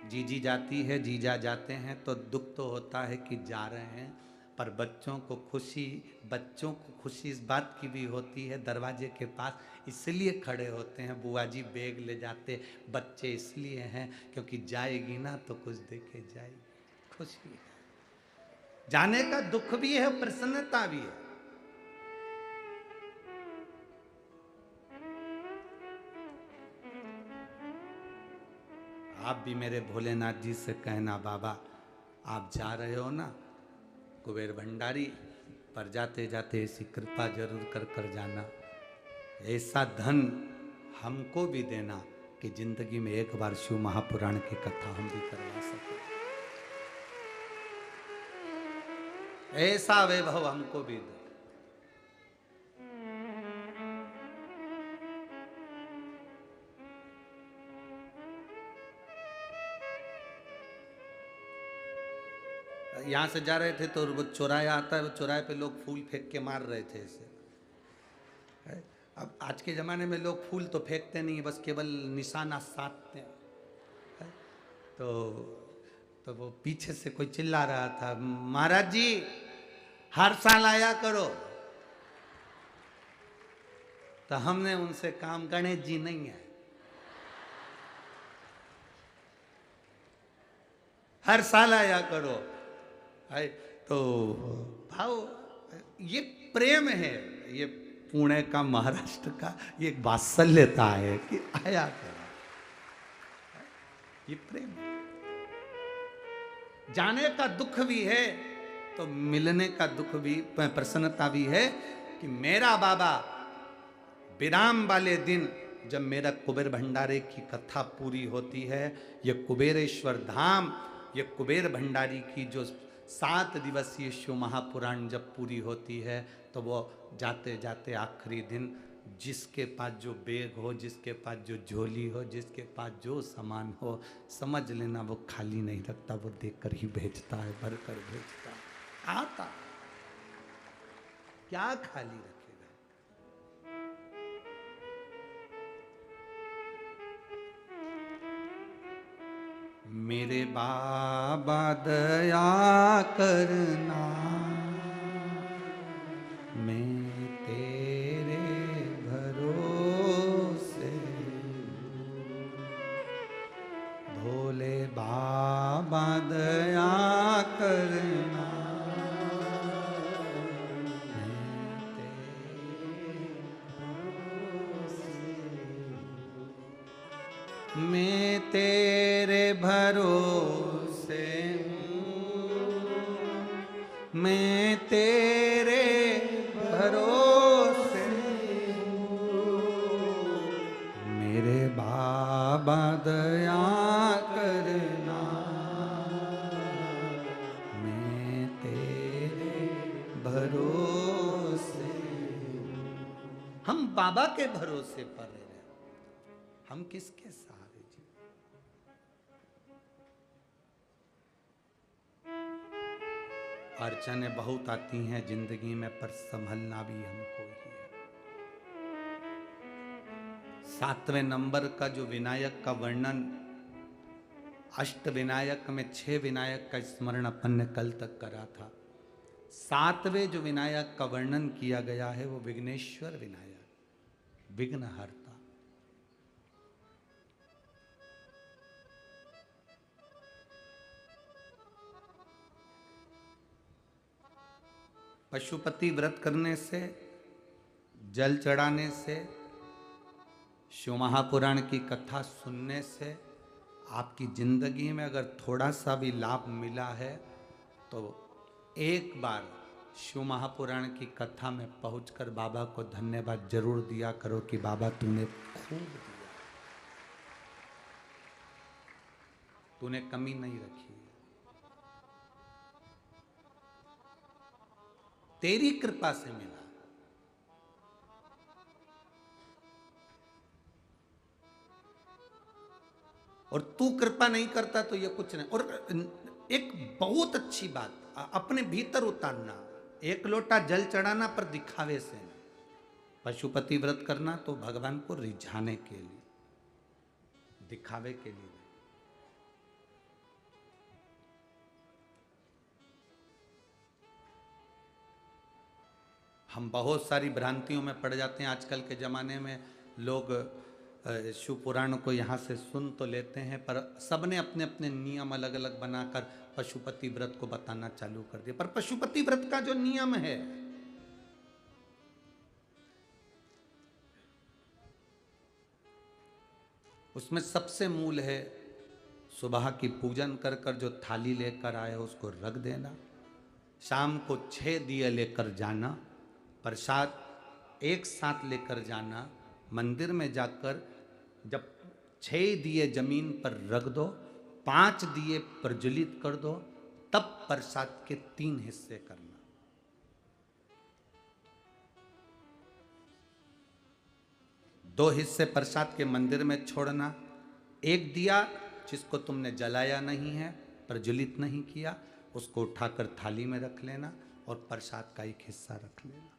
जीजी जाती है, जीजा जाते हैं, तो दुख तो होता है कि जा रहे हैं, पर बच्चों को खुशी इस बात की भी होती है, दरवाजे के पास इसलिए खड़े होते हैं, बुआ जी बैग ले जाते, बच्चे इसलिए हैं क्योंकि जाएगी ना तो कुछ देके जाएगी, खुशी है। जाने का दुख भी है, प्रसन्नता भी है। आप भी मेरे भोलेनाथ जी से कहना, बाबा आप जा रहे हो ना कुबेर भंडारी, पर जाते जाते ऐसी कृपा जरूर कर जाना, ऐसा धन हमको भी देना कि जिंदगी में एक बार शिव महापुराण की कथा हम भी करवा सके, ऐसा वैभव हमको भी दो। यहाँ से जा रहे थे तो वो चौराया आता है, वो चौराहे पे लोग फूल फेंक के मार रहे थे ऐसे। अब आज के ज़माने में लोग फूल तो फेंकते नहीं, बस केवल निशाना साधते हैं। तो वो पीछे से कोई चिल्ला रहा था, महाराज जी हर साल आया करो। तो हमने उनसे काम, गणेश जी नहीं है, हर साल आया करो। तो भाव ये प्रेम है, ये पुणे का, महाराष्ट्र का ये वात्सल्यता है कि आया करो, ये प्रेम है। जाने का दुख भी है तो मिलने का दुख भी, प्रसन्नता भी है कि मेरा बाबा विराम वाले दिन जब मेरा कुबेर भंडारे की कथा पूरी होती है, ये कुबेरेश्वर धाम, ये कुबेर भंडारी की जो 7 दिवसीय शिव महापुराण जब पूरी होती है, तो वो जाते जाते आखिरी दिन जिसके पास जो बैग हो, जिसके पास जो झोली हो, जिसके पास जो सामान हो, समझ लेना वो खाली नहीं रखता, वो देकर ही भेजता है, भर कर भेजता है। आता क्या खाली रखेगा। मेरे बाबा दया करना, मैं तेरे भरोसे, भोले बाबा दया करना, मैं तेरे भरोसे हूँ, मैं तेरे भरोसे हूँ, मेरे बाबा दया करना, मैं तेरे भरोसे हूँ। हम बाबा के भरोसे पर रहे, हम किसके सहारे जी? अड़चनें बहुत आती हैं जिंदगी में, पर संभलना भी हमको ही है। 7वें नंबर का जो विनायक का वर्णन, अष्ट विनायक में 6 विनायक का स्मरण अपन ने कल तक करा था। 7वें जो विनायक का वर्णन किया गया है वो विघ्नेश्वर विनायक, विघ्नहर्ता। पशुपति व्रत करने से, जल चढ़ाने से, शिव महापुराण की कथा सुनने से आपकी जिंदगी में अगर थोड़ा सा भी लाभ मिला है तो एक बार शिव महापुराण की कथा में पहुंचकर बाबा को धन्यवाद जरूर दिया करो कि बाबा तूने खूब दिया, तूने कमी नहीं रखी, तेरी कृपा से मिला। और तू कृपा नहीं करता तो ये कुछ नहीं। और एक बहुत अच्छी बात अपने भीतर उतारना, एक लोटा जल चढ़ाना पर दिखावे से नहीं। पशुपति व्रत करना तो भगवान को रिझाने के लिए, दिखावे के लिए। हम बहुत सारी भ्रांतियों में पड़ जाते हैं। आजकल के ज़माने में लोग शिव पुराण को यहाँ से सुन तो लेते हैं, पर सबने अपने अपने नियम अलग अलग बनाकर पशुपति व्रत को बताना चालू कर दिया। पर पशुपति व्रत का जो नियम है उसमें सबसे मूल है, सुबह की पूजन कर कर जो थाली लेकर आए उसको रख देना, शाम को 6 दिए लेकर जाना, प्रसाद एक साथ लेकर जाना, मंदिर में जाकर जब 6 दिए जमीन पर रख दो, 5 दिए प्रज्वलित कर दो, तब प्रसाद के 3 हिस्से करना। दो हिस्से प्रसाद के मंदिर में छोड़ना, एक दिया जिसको तुमने जलाया नहीं है, प्रज्वलित नहीं किया, उसको उठाकर थाली में रख लेना और प्रसाद का एक हिस्सा रख लेना।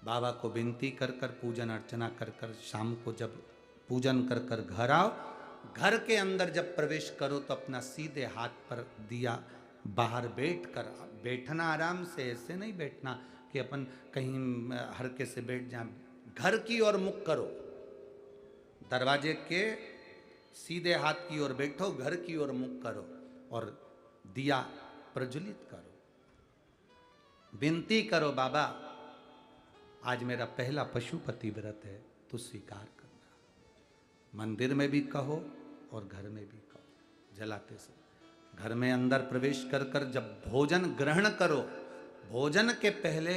बाबा को विनती कर कर, पूजन अर्चना कर कर, शाम को जब पूजन कर कर घर आओ, घर के अंदर जब प्रवेश करो तो अपना सीधे हाथ पर दिया बाहर बैठ कर, बैठना आराम से, ऐसे नहीं बैठना कि अपन कहीं हरके से बैठ जाए। घर की ओर मुख करो, दरवाजे के सीधे हाथ की ओर बैठो, घर की ओर मुख करो और दिया प्रज्वलित करो। विनती करो, बाबा आज मेरा पहला पशुपति व्रत है, तो स्वीकार करना। मंदिर में भी कहो और घर में भी कहो। जलाते समय घर में अंदर प्रवेश कर कर जब भोजन ग्रहण करो, भोजन के पहले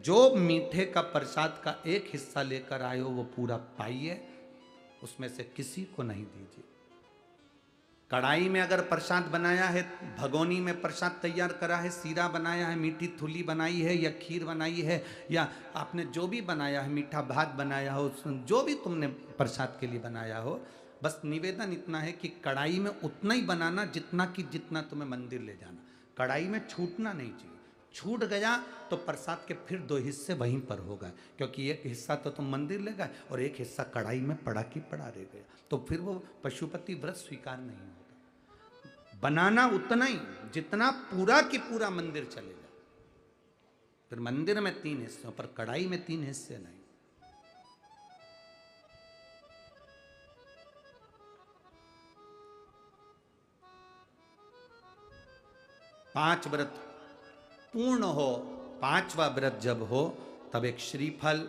जो मीठे का प्रसाद का एक हिस्सा लेकर आए हो वो पूरा पाइए, उसमें से किसी को नहीं दीजिए। कढ़ाई में अगर प्रसाद बनाया है, भगोनी में प्रसाद तैयार करा है, सीरा बनाया है, मीठी थुली बनाई है या खीर बनाई है, या आपने जो भी बनाया है, मीठा भात बनाया हो, जो भी तुमने प्रसाद के लिए बनाया हो, बस निवेदन इतना है कि कढ़ाई में उतना ही बनाना जितना तुम्हें मंदिर ले जाना। कढ़ाई में छूटना नहीं चाहिए। छूट गया तो प्रसाद के फिर 2 हिस्से वहीं पर हो गए, क्योंकि एक हिस्सा तो तुम मंदिर ले गए और एक हिस्सा कढ़ाई में पड़ा की पड़ा रह गया, तो फिर वो पशुपति व्रत स्वीकार नहीं होगा। बनाना उतना ही जितना पूरा की पूरा मंदिर चलेगा। फिर मंदिर में 3 हिस्सों पर कढ़ाई में 3 हिस्से नहीं। पांच व्रत पूर्ण हो, 5वां व्रत जब हो तब एक श्रीफल,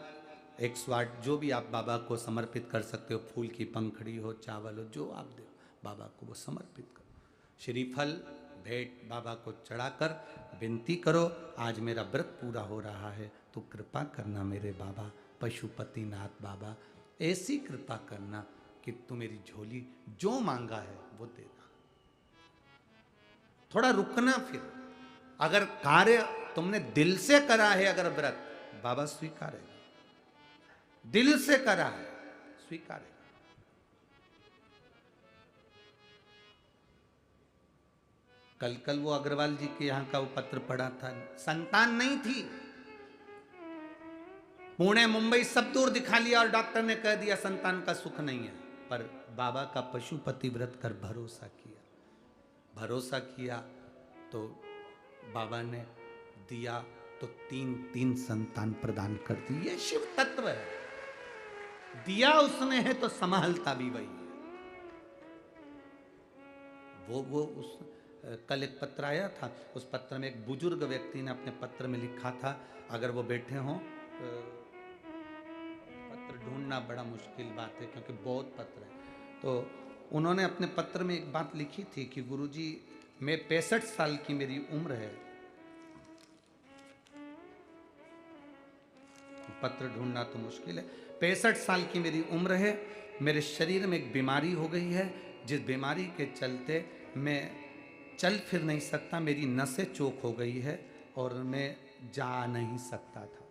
एक स्वाट जो भी आप बाबा को समर्पित कर सकते हो, फूल की पंखड़ी हो, चावल हो, जो आप दे बाबा को वो समर्पित करो। श्रीफल भेंट बाबा को चढ़ाकर विनती करो, आज मेरा व्रत पूरा हो रहा है, तो कृपा करना मेरे बाबा, पशुपतिनाथ बाबा, ऐसी कृपा करना कि तू मेरी झोली जो मांगा है वो देना। थोड़ा रुकना। फिर अगर कार्य तुमने दिल से करा है, अगर व्रत, बाबा स्वीकारेगा। दिल से करा है, स्वीकारेगा। कल वो अग्रवाल जी के यहां का वो पत्र पढ़ा था, संतान नहीं थी, पुणे मुंबई सब दूर दिखा लिया और डॉक्टर ने कह दिया संतान का सुख नहीं है, पर बाबा का पशुपति व्रत कर भरोसा किया। भरोसा किया तो बाबा ने दिया, तो 3 संतान प्रदान कर दी। ये शिव तत्व है। दिया उसने है तो संभालता भी वही है। वो उस कल एक पत्र आया था, उस पत्र में एक बुजुर्ग व्यक्ति ने अपने पत्र में लिखा था, अगर वो बैठे हों, पत्र ढूंढना बड़ा मुश्किल बात है क्योंकि बहुत पत्र है, तो उन्होंने अपने पत्र में एक बात लिखी थी कि गुरुजी, मैं 65 साल की मेरी उम्र है। पत्र ढूंढना तो मुश्किल है। 65 साल की मेरी उम्र है, मेरे शरीर में एक बीमारी हो गई है, जिस बीमारी के चलते मैं चल फिर नहीं सकता, मेरी नसें चोक हो गई है और मैं जा नहीं सकता था।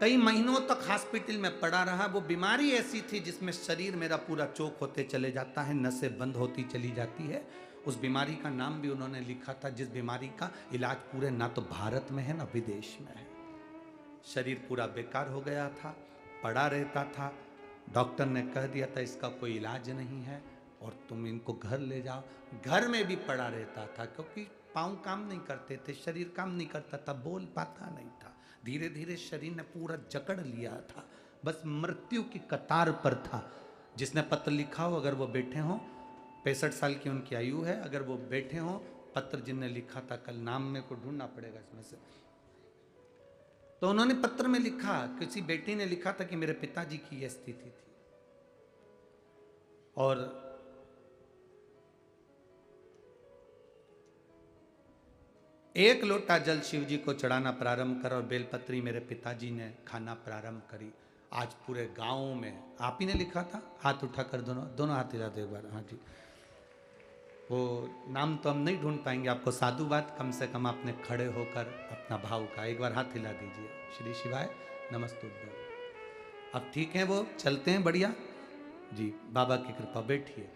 कई महीनों तक हॉस्पिटल में पड़ा रहा। वो बीमारी ऐसी थी जिसमें शरीर मेरा पूरा चोक होते चले जाता है, नसें बंद होती चली जाती है। उस बीमारी का नाम भी उन्होंने लिखा था, जिस बीमारी का इलाज पूरे ना तो भारत में है ना विदेश में है। शरीर पूरा बेकार हो गया था, पड़ा रहता था। डॉक्टर ने कह दिया था इसका कोई इलाज नहीं है और तुम इनको घर ले जाओ। घर में भी पड़ा रहता था क्योंकि पाँव काम नहीं करते थे, शरीर काम नहीं करता था, बोल पाता नहीं था। धीरे धीरे शरीर ने पूरा जकड़ लिया था, बस मृत्यु की कतार पर था। जिसने पत्र लिखा हो, अगर वो बैठे हों, 65 साल की उनकी आयु है, अगर वो बैठे हों, पत्र जिनने लिखा था, कल नाम मेरे को ढूंढना पड़ेगा इसमें से, तो उन्होंने पत्र में लिखा, किसी बेटी ने लिखा था कि मेरे पिताजी की यह स्थिति थी और एक लोटा जल शिव जी को चढ़ाना प्रारंभ कर और बेलपत्री मेरे पिताजी ने खाना प्रारंभ करी। आज पूरे गांव में, आप ही ने लिखा था, हाथ उठाकर दोनों हाथ हिला दो एक बार। हाँ जी, वो नाम तो हम नहीं ढूंढ पाएंगे, आपको साधुवाद, कम से कम आपने खड़े होकर अपना भाव का एक बार हाथ हिला दीजिए। श्री शिवाय नमस्तुभ्यं। अब ठीक है, वो चलते हैं बढ़िया जी, बाबा की कृपा। बैठिए।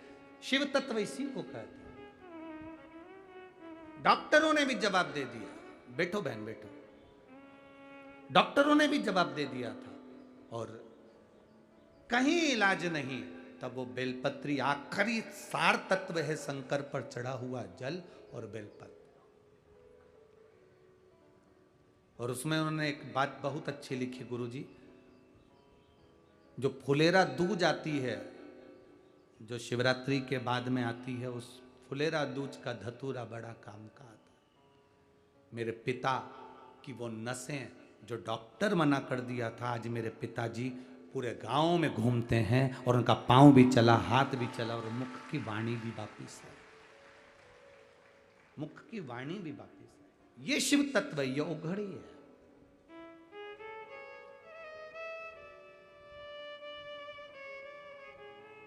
शिव तत्व इसी को कहते हैं। डॉक्टरों ने भी जवाब दे दिया, बैठो बहन बैठो, डॉक्टरों ने भी जवाब दे दिया था और कहीं इलाज नहीं। तब वो बेलपत्री आखिरी सार तत्व है शंकर पर चढ़ा हुआ जल और बेलपत्र। और उसमें उन्होंने एक बात बहुत अच्छी लिखी गुरुजी, जो फुलेरा दूज आती है, जो शिवरात्रि के बाद में आती है, उस फुलेरा दूज का धतूरा बड़ा काम का आता है। मेरे पिता की वो नसें जो डॉक्टर मना कर दिया था, आज मेरे पिताजी पूरे गांव में घूमते हैं और उनका पांव भी चला, हाथ भी चला और मुख की वाणी भी वापिस है। मुख की वाणी भी वापिस है। ये शिव तत्व, ये उघड़ी है।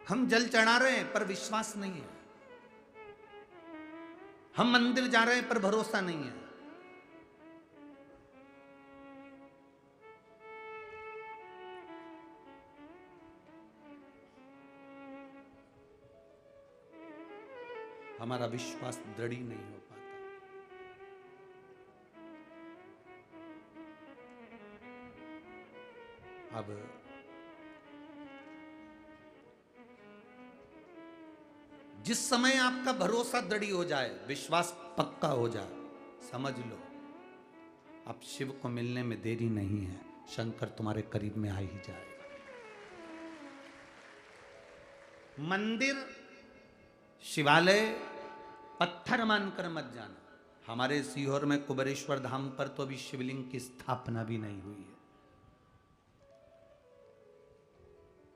हम जल चढ़ा रहे हैं पर विश्वास नहीं है, हम मंदिर जा रहे हैं पर भरोसा नहीं है। हमारा विश्वास दृढ़ नहीं हो पाता। अब जिस समय आपका भरोसा दृढ़ हो जाए, विश्वास पक्का हो जाए, समझ लो अब शिव को मिलने में देरी नहीं है, शंकर तुम्हारे करीब में आ ही जाएगा। मंदिर शिवालय पत्थर मानकर मत जाना। हमारे सीहोर में कुबेरेश्वर धाम पर तो अभी शिवलिंग की स्थापना भी नहीं हुई है।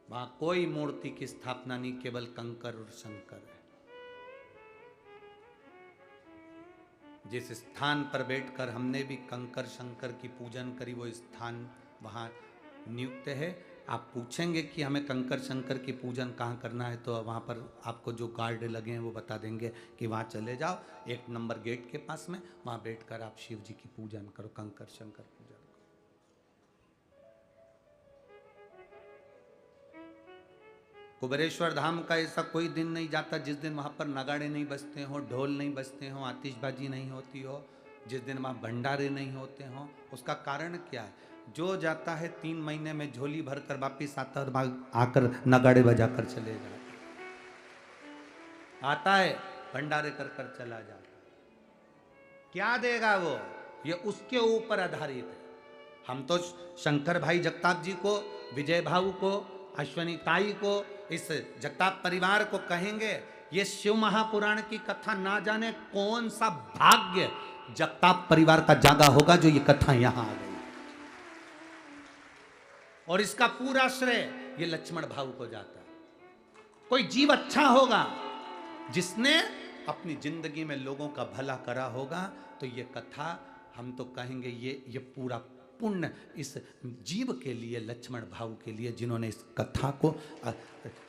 वहां कोई मूर्ति की स्थापना नहीं, केवल कंकर और शंकर है। जिस स्थान पर बैठकर हमने भी कंकर शंकर की पूजन करी, वो स्थान वहां नियुक्त है। आप पूछेंगे कि हमें कंकर शंकर की पूजन कहाँ करना है, तो वहाँ पर आपको जो गार्ड लगे हैं वो बता देंगे कि वहाँ चले जाओ, 1 नंबर गेट के पास में, वहाँ बैठकर आप शिव जी की पूजन करो, कंकर शंकर पूजन करो। कुबेरेश्वर धाम का ऐसा कोई दिन नहीं जाता जिस दिन वहाँ पर नगाड़े नहीं बजते हो, ढोल नहीं बजते हो, आतिशबाजी नहीं होती हो, जिस दिन वहाँ भंडारे नहीं होते हो। उसका कारण क्या है? जो जाता है 3 महीने में झोली भरकर वापिस आता और आकर नगाड़े बजाकर चले जाता, आता है भंडारे कर कर चला जाता। क्या देगा वो? ये उसके ऊपर आधारित है। हम तो शंकर भाई जगताप जी को, विजय भाऊ को, अश्वनी ताई को, इस जगताप परिवार को कहेंगे, ये शिव महापुराण की कथा ना जाने कौन सा भाग्य जगताप परिवार का जागा होगा जो ये कथा यहां आ गई। और इसका पूरा श्रेय ये लक्ष्मण भाऊ को जाता है। कोई जीव अच्छा होगा जिसने अपनी जिंदगी में लोगों का भला करा होगा, तो ये कथा हम तो कहेंगे ये पूरा पुण्य इस जीव के लिए, लक्ष्मण भाऊ के लिए, जिन्होंने इस कथा को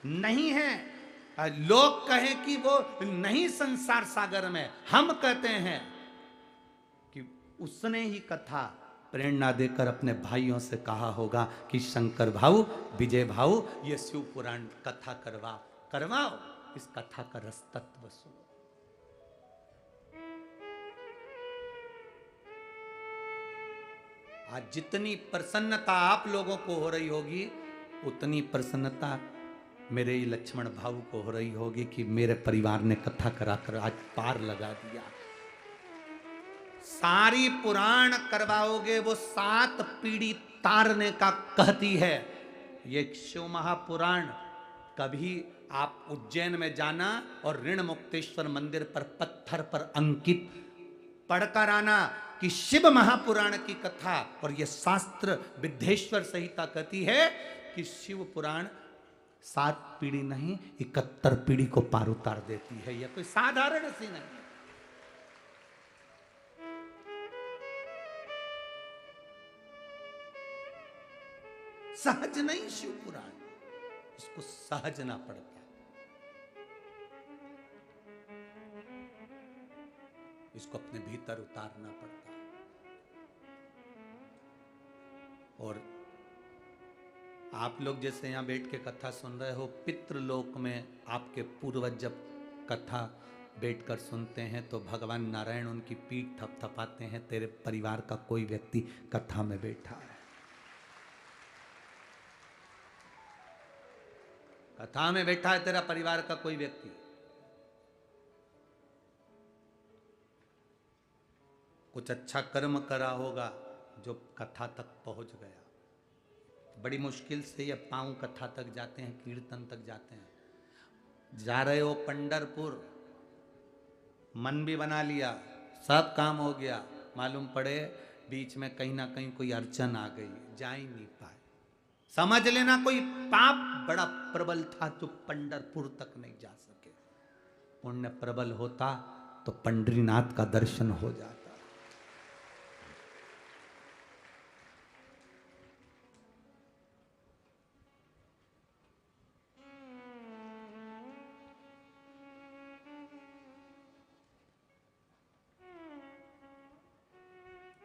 नहीं है लोग कहें कि वो नहीं संसार सागर में, हम कहते हैं कि उसने ही कथा प्रेरणा देकर अपने भाइयों से कहा होगा कि शंकर भाऊ, विजय भाऊ, ये शिव पुराण कथा करवाओ, इस कथा का रस तत्व सुनो। आज जितनी प्रसन्नता आप लोगों को हो रही होगी, उतनी प्रसन्नता मेरे लक्ष्मण भाऊ को हो रही होगी कि मेरे परिवार ने कथा कराकर आज पार लगा दिया। सारी पुराण करवाओगे, वो 7 पीढ़ी तारने का कहती है। ये शिव महापुराण कभी आप उज्जैन में जाना और ऋण मुक्तेश्वर मंदिर पर पत्थर पर अंकित पढ़कर आना कि शिव महापुराण की कथा, और यह शास्त्र विद्धेश्वर संहिता कहती है कि शिव पुराण 7 पीढ़ी नहीं 71 पीढ़ी को पार उतार देती है। यह कोई साधारण सी नहीं। सहज नहीं शिव पुराण, इसको सहजना पड़ता है, इसको अपने भीतर उतारना पड़ता है। और आप लोग जैसे यहां बैठ के कथा सुन रहे हो, पितृलोक में आपके पूर्वज जब कथा बैठकर सुनते हैं तो भगवान नारायण उनकी पीठ थपथपाते हैं, तेरे परिवार का कोई व्यक्ति कथा में बैठा है। कथा में बैठा है तेरा परिवार का कोई व्यक्ति। कुछ अच्छा कर्म करा होगा जो कथा तक पहुंच गया। बड़ी मुश्किल से ये पांव कथा तक जाते हैं, कीर्तन तक जाते हैं। जा रहे हो पंढरपुर, मन भी बना लिया, सब काम हो गया, मालूम पड़े बीच में कहीं ना कहीं कोई अड़चन आ गई, जा ही नहीं पाए। समझ लेना कोई पाप बड़ा प्रबल था तो पंढरपुर तक नहीं जा सके। पुण्य प्रबल होता तो पंडरीनाथ का दर्शन हो जाता।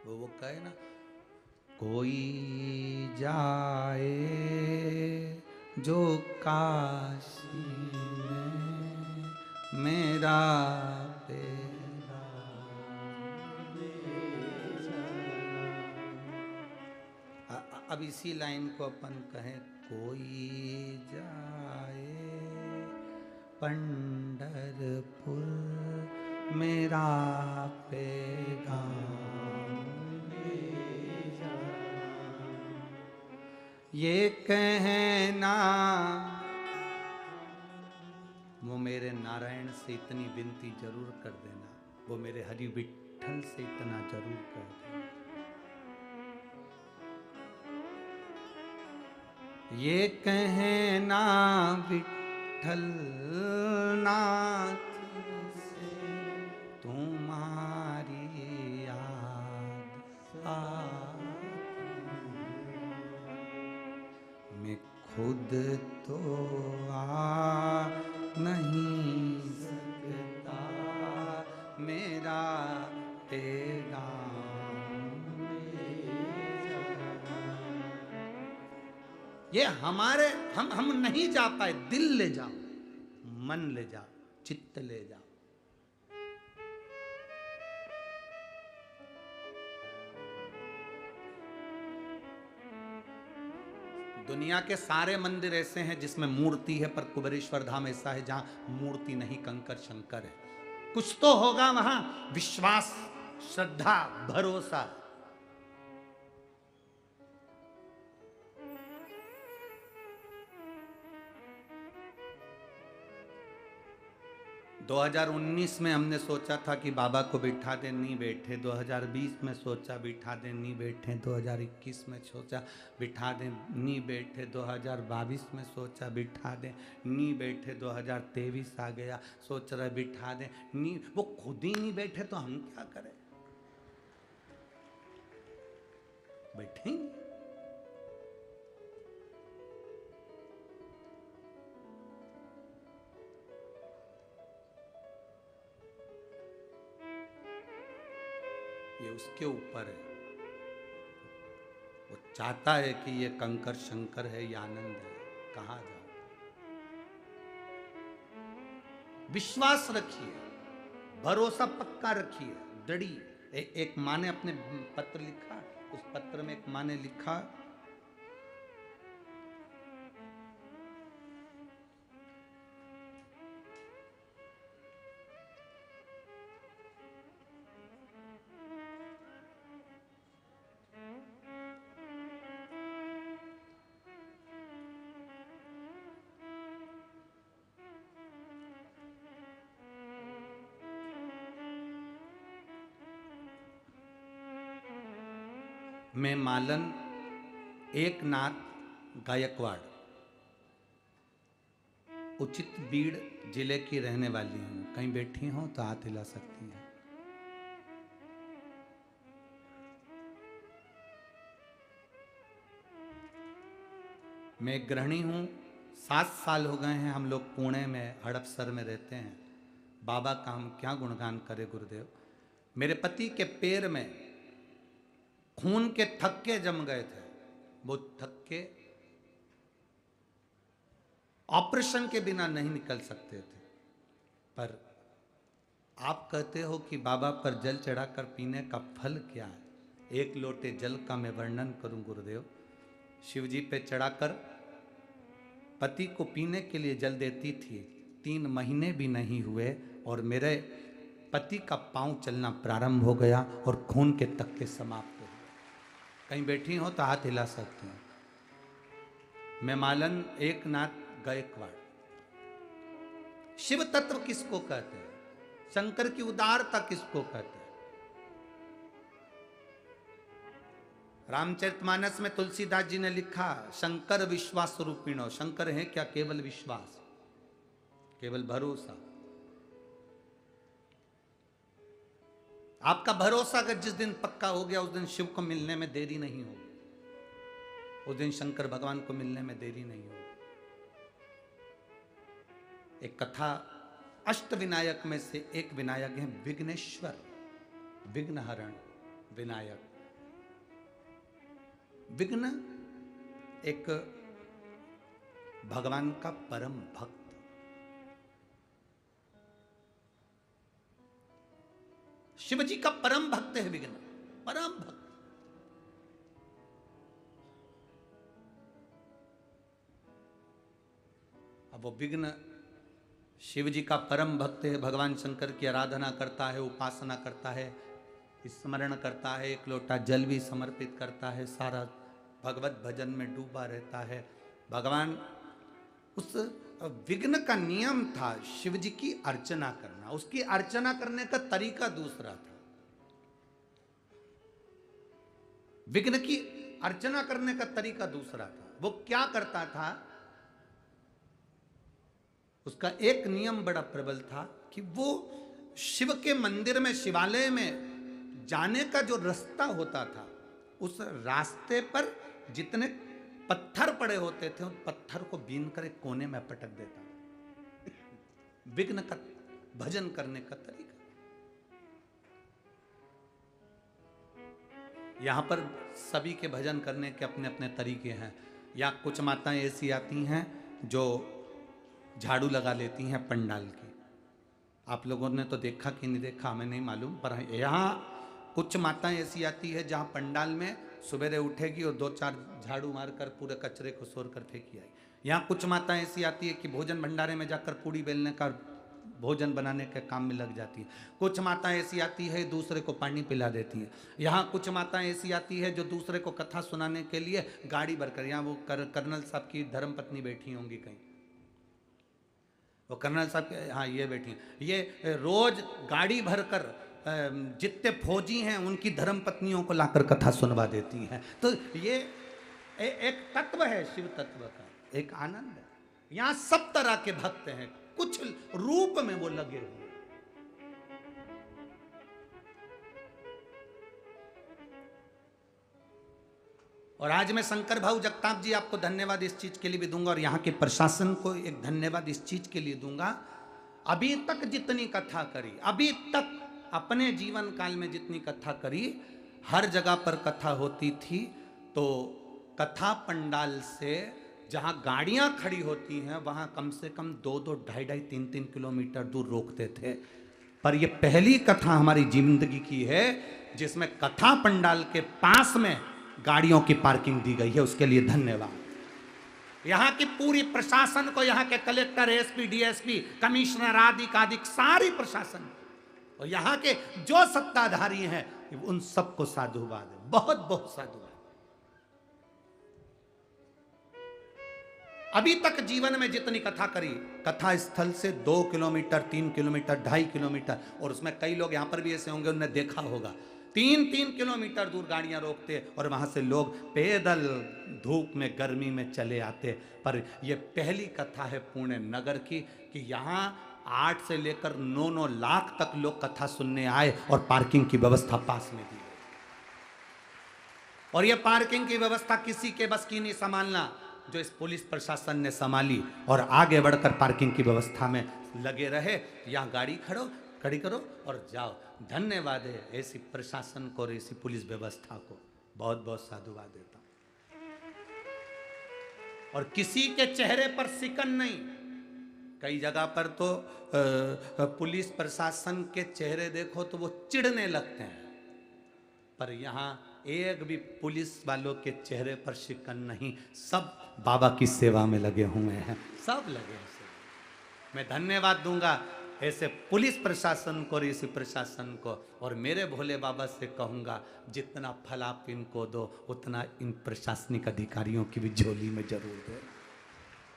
वो कहे ना, कोई जाए जो काशी में मेरा बेड़ा अब इसी लाइन को अपन कहें, कोई जाए पंढरपुर मेरा पैगाम ले जा। ये कहना, वो मेरे नारायण से इतनी विनती जरूर कर देना, वो मेरे हरि विठल से इतना जरूर कर देना। ये कहना विठल नाथ से तुम्हारी याद आती, मैं खुद तो आ नहीं सकता, मेरा पैगाम ले जा। ये हमारे हम नहीं जा पाए, दिल ले जाओ, मन ले जाओ, चित्त ले जाओ। दुनिया के सारे मंदिर ऐसे हैं जिसमें मूर्ति है, पर कुबेरेश्वर धाम ऐसा है जहां मूर्ति नहीं, कंकर शंकर है। कुछ तो होगा वहां, विश्वास, श्रद्धा, भरोसा। 2019 में हमने सोचा था कि बाबा को बिठा दे, नहीं बैठे। 2020 में सोचा बिठा दे, नहीं बैठे। 2021 में सोचा बिठा दे, नहीं बैठे। 2022 में सोचा बिठा दे, नहीं बैठे। 2023 आ गया, सोच रहे बिठा दे, नहीं, वो खुद ही नहीं बैठे तो हम क्या करें? बैठेंगे। ये उसके ऊपर है। वो चाहता है कि ये कंकर शंकर है, ये आनंद है, कहाँ जाओ। विश्वास रखिए, भरोसा पक्का रखिए, दृढ़ी। एक माँ ने अपने पत्र लिखा, उस पत्र में एक माँ ने लिखा, मैं मालन एकनाथ गायकवाड़, उचित बीड़ जिले की रहने वाली हूँ। कहीं बैठी हो तो हाथ हिला सकती हैं। मैं गृहिणी हूँ। 7 साल हो गए हैं हम लोग पुणे में हड़पसर में रहते हैं। बाबा का हम क्या गुणगान करें गुरुदेव। मेरे पति के पैर में खून के थक्के जम गए थे। वो थक्के ऑपरेशन के बिना नहीं निकल सकते थे। पर आप कहते हो कि बाबा पर जल चढ़ाकर पीने का फल क्या है। 1 लोटे जल का मैं वर्णन करूं गुरुदेव। शिव जी पे चढ़ाकर पति को पीने के लिए जल देती थी। 3 महीने भी नहीं हुए और मेरे पति का पांव चलना प्रारंभ हो गया और खून के थक्के समाप्त हो गए। कहीं बैठी हो तो हाथ हिला सकते हैं। मैं मालन एकनाथ गायकवाड़। शिव तत्व किसको कहते हैं? शंकर की उदारता किसको कहते हैं? रामचरितमानस में तुलसीदास जी ने लिखा, शंकर विश्वास रूपिणो। शंकर है क्या? केवल विश्वास, केवल भरोसा। आपका भरोसा अगर जिस दिन पक्का हो गया, उस दिन शिव को मिलने में देरी नहीं होगी। उस दिन शंकर भगवान को मिलने में देरी नहीं होगी। एक कथा, अष्ट विनायक में से एक विनायक है विघ्नेश्वर, विघ्नहरण विनायक। विघ्न एक भगवान का परम भक्त। शिव जी का परम भक्त है विघ्न, परम भक्त। अब वो विघ्न शिव जी का परम भक्त है, भगवान शंकर की आराधना करता है, उपासना करता है, स्मरण करता है, एक लोटा जल भी समर्पित करता है, सारा भगवत भजन में डूबा रहता है। भगवान उस विघ्न का नियम था शिव जी की अर्चना करना, उसकी अर्चना करने का तरीका दूसरा था। विघ्न की अर्चना करने का तरीका दूसरा था। वो क्या करता था, उसका एक नियम बड़ा प्रबल था कि वो शिव के मंदिर में, शिवालय में जाने का जो रास्ता होता था, उस रास्ते पर जितने पत्थर पड़े होते थे, उन पत्थर को बीन कर एक कोने में पटक देता। विघ्न का भजन करने का तरीका। यहां पर सभी के भजन करने के अपने अपने तरीके हैं। या कुछ माताएं ऐसी आती हैं जो झाड़ू लगा लेती हैं पंडाल की। आप लोगों ने तो देखा कि नहीं देखा हमें नहीं मालूम, पर यहाँ कुछ माताएं ऐसी आती है जहाँ पंडाल में सवेरे उठेगी और 2-4 झाड़ू मारकर पूरे कचरे को सोर कर फेंकी आई। यहाँ कुछ माताएं ऐसी आती है कि भोजन भंडारे में जाकर पूड़ी बेलने का, भोजन बनाने के काम में लग जाती है। कुछ माताएं ऐसी आती है दूसरे को पानी पिला देती हैं। यहाँ कुछ माताएं ऐसी आती है जो दूसरे को कथा सुनाने के लिए गाड़ी भरकर, यहाँ वो कर्नल साहब की धर्मपत्नी बैठी होंगी कहीं, वो कर्नल साहब के, हाँ ये बैठी हैं, ये रोज गाड़ी भरकर जितने फौजी हैं उनकी धर्मपत्नियों को लाकर कथा सुनवा देती हैं। तो ये एक तत्व है शिव तत्व का, एक आनंद है। यहाँ सब तरह के भक्त हैं, कुछ रूप में वो लगे हुए। और आज मैं शंकर भाऊ जगताप जी आपको धन्यवाद इस चीज के लिए भी दूंगा, और यहाँ के प्रशासन को एक धन्यवाद इस चीज के लिए दूंगा। अभी तक जितनी कथा करी, अभी तक अपने जीवन काल में जितनी कथा करी, हर जगह पर कथा होती थी तो कथा पंडाल से जहां गाड़ियां खड़ी होती हैं वहां कम से कम 2-2, 2.5-2, 3-3 किलोमीटर दूर रोकते थे। पर यह पहली कथा हमारी जिंदगी की है जिसमें कथा पंडाल के पास में गाड़ियों की पार्किंग दी गई है, उसके लिए धन्यवाद। यहाँ की पूरी प्रशासन को, यहाँ के कलेक्टर, एसपी, डीएसपी, कमिश्नर आदि सारी प्रशासन और यहाँ के जो सत्ताधारी हैं उन सबको साधुवाद है, बहुत बहुत साधुवाद। अभी तक जीवन में जितनी कथा करी, कथा स्थल से 2 किलोमीटर, 3 किलोमीटर, 2.5 किलोमीटर, और उसमें कई लोग यहाँ पर भी ऐसे होंगे उन्होंने देखा होगा, 3-3 किलोमीटर दूर गाड़ियां रोकते और वहां से लोग पैदल धूप में, गर्मी में चले आते। पर यह पहली कथा है पुणे नगर की कि यहाँ 8 से लेकर 9-9 लाख तक लोग कथा सुनने आए और पार्किंग की व्यवस्था पास में दी। और यह पार्किंग की व्यवस्था किसी के बस की नहीं संभालना, जो इस पुलिस प्रशासन ने संभाली और आगे बढ़कर पार्किंग की व्यवस्था में लगे रहे। यहाँ गाड़ी खड़ी करो और जाओ। धन्यवाद है ऐसी प्रशासन को और ऐसी पुलिस व्यवस्था को, बहुत बहुत साधुवाद देता हूं। और किसी के चेहरे पर सिकन नहीं। कई जगह पर तो पुलिस प्रशासन के चेहरे देखो तो वो चिढ़ने लगते हैं, पर यहाँ एक भी पुलिस वालों के चेहरे पर शिकन नहीं, सब बाबा की सेवा में लगे हुए हैं, सब लगे हैं। मैं धन्यवाद दूंगा ऐसे पुलिस प्रशासन को और इसी प्रशासन को, और मेरे भोले बाबा से कहूंगा जितना फल आप इनको दो उतना इन प्रशासनिक अधिकारियों की भी झोली में जरूर दे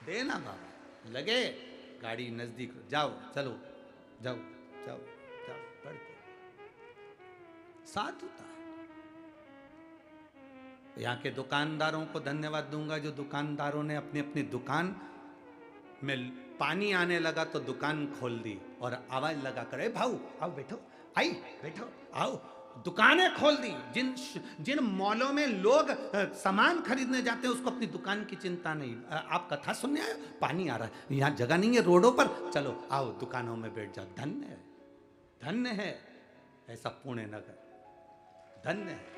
देना बाबा। लगे गाड़ी नजदीक, जाओ, चलो, जाओ जाओ जाओ, बढ़ते साथ होता है। यहाँ के दुकानदारों को धन्यवाद दूंगा, जो दुकानदारों ने अपनी अपनी दुकान में पानी आने लगा तो दुकान खोल दी और आवाज लगा कर, भाऊ आओ बैठो, आई बैठो, आओ, दुकानें खोल दी। जिन मॉलों में लोग सामान खरीदने जाते हैं उसको अपनी दुकान की चिंता नहीं। आप कथा सुनने आए, पानी आ रहा है, यहाँ जगह नहीं है रोडों पर, चलो आओ दुकानों में बैठ जाओ। धन्य है, धन्य है ऐसा पुणे नगर, धन्य है।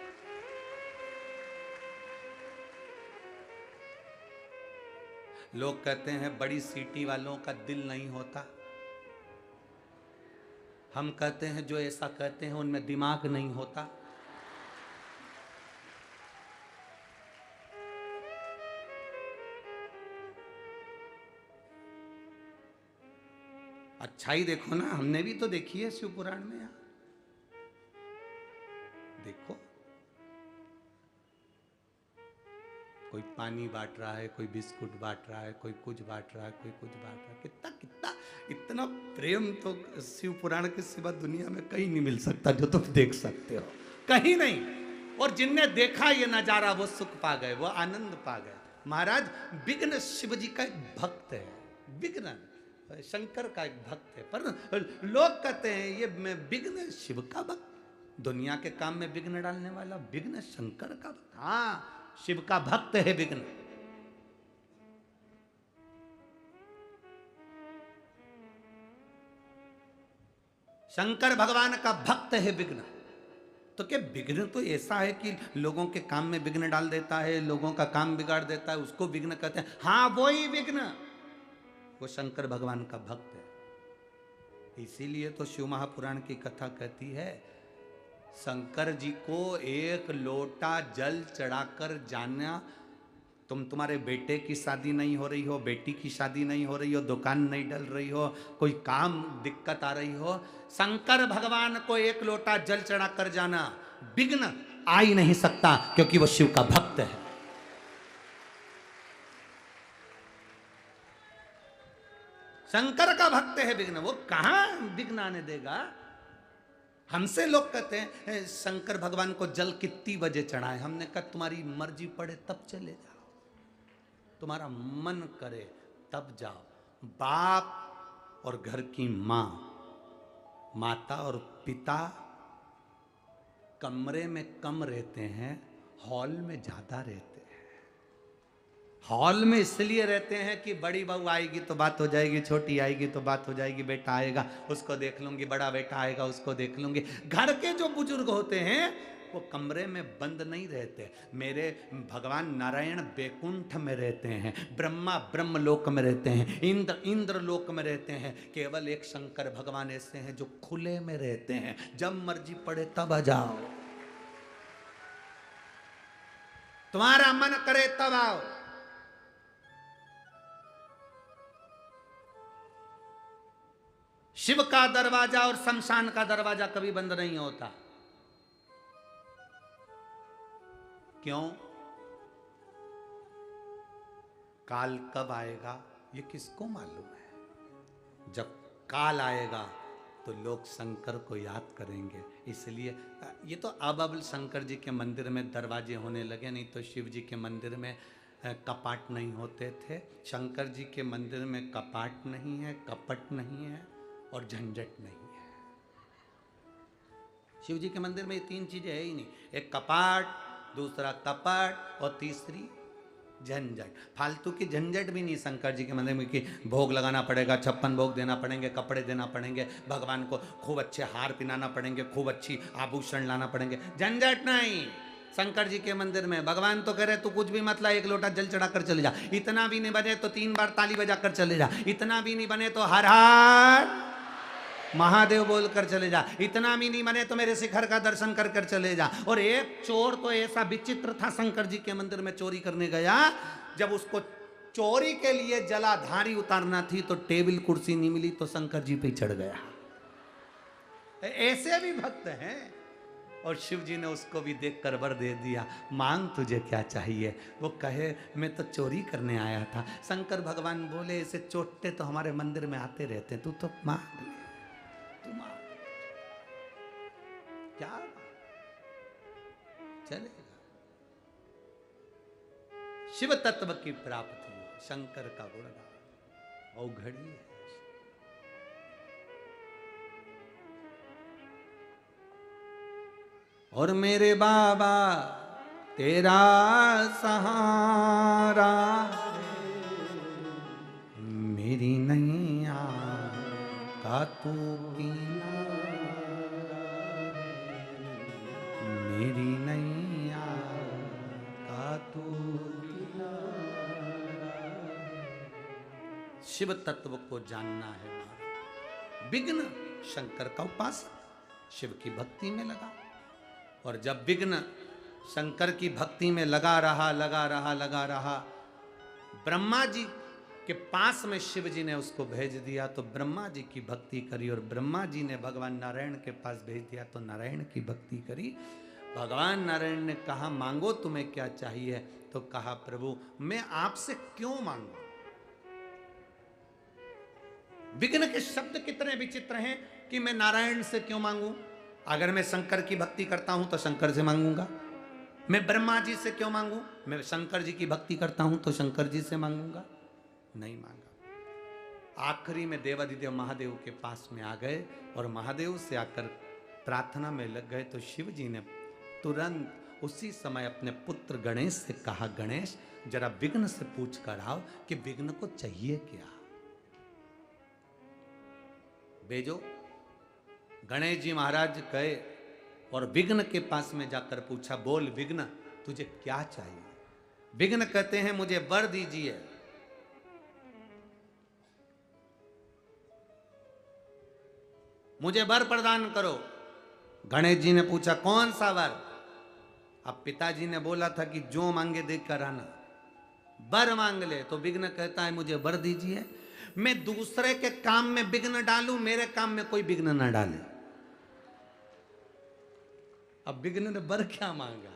लोग कहते हैं बड़ी सिटी वालों का दिल नहीं होता। हम कहते हैं जो ऐसा कहते हैं उनमें दिमाग नहीं होता। अच्छाई देखो ना, हमने भी तो देखी है शिव पुराण में। यहाँ देखो, कोई पानी बांट रहा है, कोई बिस्कुट बांट रहा है, कोई कुछ बांट रहा है, कोई कुछ बांट रहा है। कितना कितना इतना प्रेम तो शिव पुराण के सिवा दुनिया में कहीं नहीं मिल सकता जो तुम देख सकते हो, कहीं नहीं। और जिनने देखा ये नजारा वो सुख पा गए, वो आनंद पा गए। महाराज विघ्न शिव जी का एक भक्त है, विघ्न शंकर का एक भक्त है, पर लोग कहते हैं ये विघ्न शिव का भक्त, दुनिया के काम में विघ्न डालने वाला विघ्न शंकर का भक्त। हाँ, शिव का भक्त है विघ्न। शंकर भगवान का भक्त है विघ्न। तो क्या विघ्न तो ऐसा है कि लोगों के काम में विघ्न डाल देता है, लोगों का काम बिगाड़ देता है, उसको विघ्न कहते हैं? हाँ, वो ही विघ्न, वो शंकर भगवान का भक्त है। इसीलिए तो शिव महापुराण की कथा कहती है, शंकर जी को एक लोटा जल चढ़ाकर जाना, तुम्हारे बेटे की शादी नहीं हो रही हो, बेटी की शादी नहीं हो रही हो, दुकान नहीं डल रही हो, कोई काम दिक्कत आ रही हो, शंकर भगवान को एक लोटा जल चढ़ाकर जाना, विघ्न आ ही नहीं सकता, क्योंकि वो शिव का भक्त है। शंकर का भक्त है विघ्न, वो कहां विघ्न आने देगा। हमसे लोग कहते हैं शंकर भगवान को जल कितनी बजे चढ़ाए। हमने कहा तुम्हारी मर्जी पड़े तब चले जाओ, तुम्हारा मन करे तब जाओ। बाप और घर की माँ, माता और पिता कमरे में कम रहते हैं, हॉल में ज्यादा रहते हैं। हॉल में इसलिए रहते हैं कि बड़ी बहू आएगी तो बात हो जाएगी, छोटी आएगी तो बात हो जाएगी, बेटा आएगा उसको देख लूंगी, बड़ा बेटा आएगा उसको देख लूंगी। घर के जो बुजुर्ग होते हैं वो कमरे में बंद नहीं रहते। मेरे भगवान नारायण बैकुंठ में रहते हैं, ब्रह्मा ब्रह्मलोक में रहते हैं, इंद्र इंद्रलोक में रहते हैं। केवल एक शंकर भगवान ऐसे हैं जो खुले में रहते हैं, जब मर्जी पड़े तब आ जाओ, तुम्हारा मन करे तब आओ। शिव का दरवाजा और शमशान का दरवाजा कभी बंद नहीं होता। क्यों? काल कब आएगा ये किसको मालूम है। जब काल आएगा तो लोग शंकर को याद करेंगे। इसलिए ये तो अब शंकर जी के मंदिर में दरवाजे होने लगे, नहीं तो शिव जी के मंदिर में कपाट नहीं होते थे। शंकर जी के मंदिर में कपाट नहीं है, कपट नहीं है और झंझट नहीं है। शिव जी के मंदिर में ये तीन चीजें है ही नहीं, एक कपाट, दूसरा कपट और तीसरी झंझट। फालतू की झंझट भी नहीं शंकर जी के मंदिर में कि भोग लगाना पड़ेगा, 56 भोग देना पड़ेंगे, कपड़े देना पड़ेंगे, भगवान को खूब अच्छे हार पहनाना पड़ेंगे, खूब अच्छी आभूषण लाना पड़ेंगे, झंझट नहीं। शंकर जी के मंदिर में भगवान तो कह रहे तू कुछ भी मत ला, एक लोटा जल चढ़ाकर चले जा। इतना भी नहीं बने तो 3 बार ताली बजाकर चले जा। इतना भी नहीं बने तो हर हर महादेव बोलकर चले जा। इतना भी नहीं बने तो मेरे शिखर का दर्शन कर कर चले जा। और एक चोर तो ऐसा विचित्र था, शंकर जी के मंदिर में चोरी करने गया, जब उसको चोरी के लिए जलाधारी उतारना थी तो टेबल कुर्सी नहीं मिली तो शंकर जी पे चढ़ गया। ऐसे भी भक्त हैं। और शिव जी ने उसको भी देख कर वर दे दिया, मांग तुझे क्या चाहिए। वो कहे मैं तो चोरी करने आया था। शंकर भगवान बोले ऐसे चोटे तो हमारे मंदिर में आते रहते हैं, तू तो मांग ले, तू मांग। क्या चलेगा। शिव तत्व की प्राप्ति, शंकर का गुणगान औघड़ी है। और मेरे बाबा तेरा सहारा, मेरी नैया का तू किनारा, मेरी नैया का तू किनारा। शिव तत्व को जानना है। विघ्न शंकर का उपासक शिव की भक्ति में लगा, और जब विघ्न शंकर की भक्ति में लगा रहा, ब्रह्मा जी कि पास में शिव जी ने उसको भेज दिया तो ब्रह्मा जी की भक्ति करी, और ब्रह्मा जी ने भगवान नारायण के पास भेज दिया तो नारायण की भक्ति करी। भगवान नारायण ने कहा मांगो तुम्हें क्या चाहिए, तो कहा प्रभु मैं आपसे क्यों मांगू। विघ्न के शब्द कितने विचित्र हैं कि मैं नारायण से क्यों मांगू। अगर मैं शंकर की भक्ति करता हूं तो शंकर से मांगूंगा। मैं ब्रह्मा जी से क्यों मांगू, मैं शंकर जी की भक्ति करता हूं तो शंकर जी से मांगूंगा। नहीं मांगा। आखिरी में देवादिदेव महादेव के पास में आ गए और महादेव से आकर प्रार्थना में लग गए, तो शिव जी ने तुरंत उसी समय अपने पुत्र गणेश से कहा गणेश जरा विघ्न से पूछ कर आओ कि विघ्न को चाहिए क्या। भेजो। गणेश जी महाराज गए और विघ्न के पास में जाकर पूछा बोल विघ्न तुझे क्या चाहिए। विघ्न कहते हैं मुझे वर दीजिए। मुझे वर प्रदान करो। गणेश जी ने पूछा कौन सा वर। अब पिताजी ने बोला था कि जो मांगे देख कर आना, वर मांग ले। तो विघ्न कहता है मुझे वर दीजिए, मैं दूसरे के काम में विघ्न डालूं, मेरे काम में कोई विघ्न ना डाले। अब विघ्न ने वर क्या मांगा,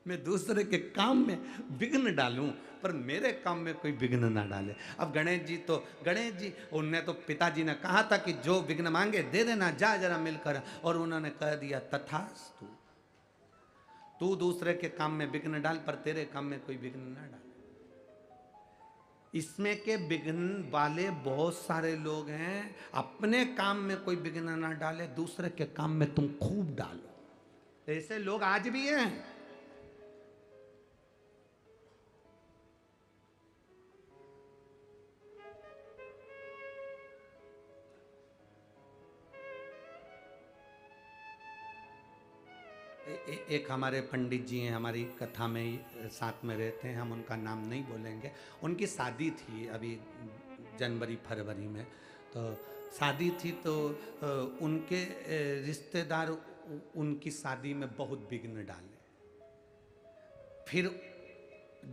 मैं दूसरे के काम में विघ्न डालूं पर मेरे काम में कोई विघ्न ना डाले। अब गणेश जी उनने तो पिताजी ने कहा था कि जो विघ्न मांगे दे देना, जा जरा मिलकर, और उन्होंने कह दिया तथास्तु, तू दूसरे के काम में विघ्न डाल पर तेरे काम में कोई विघ्न ना डाले। इसमें के विघ्न वाले बहुत सारे लोग हैं, अपने काम में कोई विघ्न ना डाले, दूसरे के काम में तुम खूब डालो। ऐसे लोग आज भी हैं। एक हमारे पंडित जी हैं, हमारी कथा में साथ में रहते हैं, हम उनका नाम नहीं बोलेंगे। उनकी शादी थी अभी जनवरी फरवरी में, तो शादी थी तो उनके रिश्तेदार उनकी शादी में बहुत विघ्न डाले। फिर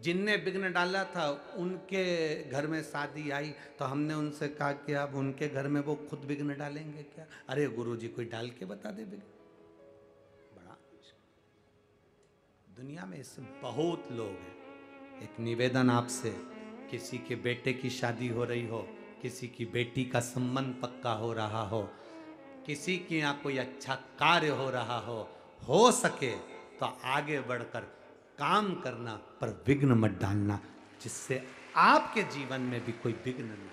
जिनने विघ्न डाला था उनके घर में शादी आई तो हमने उनसे कहा कि अब उनके घर में वो खुद विघ्न डालेंगे क्या। अरे गुरुजी कोई डाल के बता दे विघ्न। दुनिया में इससे बहुत लोग हैं। एक निवेदन आपसे, किसी के बेटे की शादी हो रही हो, किसी की बेटी का संबंध पक्का हो रहा हो, किसी के यहाँ कोई अच्छा कार्य हो रहा हो सके तो आगे बढ़कर काम करना पर विघ्न मत डालना, जिससे आपके जीवन में भी कोई विघ्न नहीं।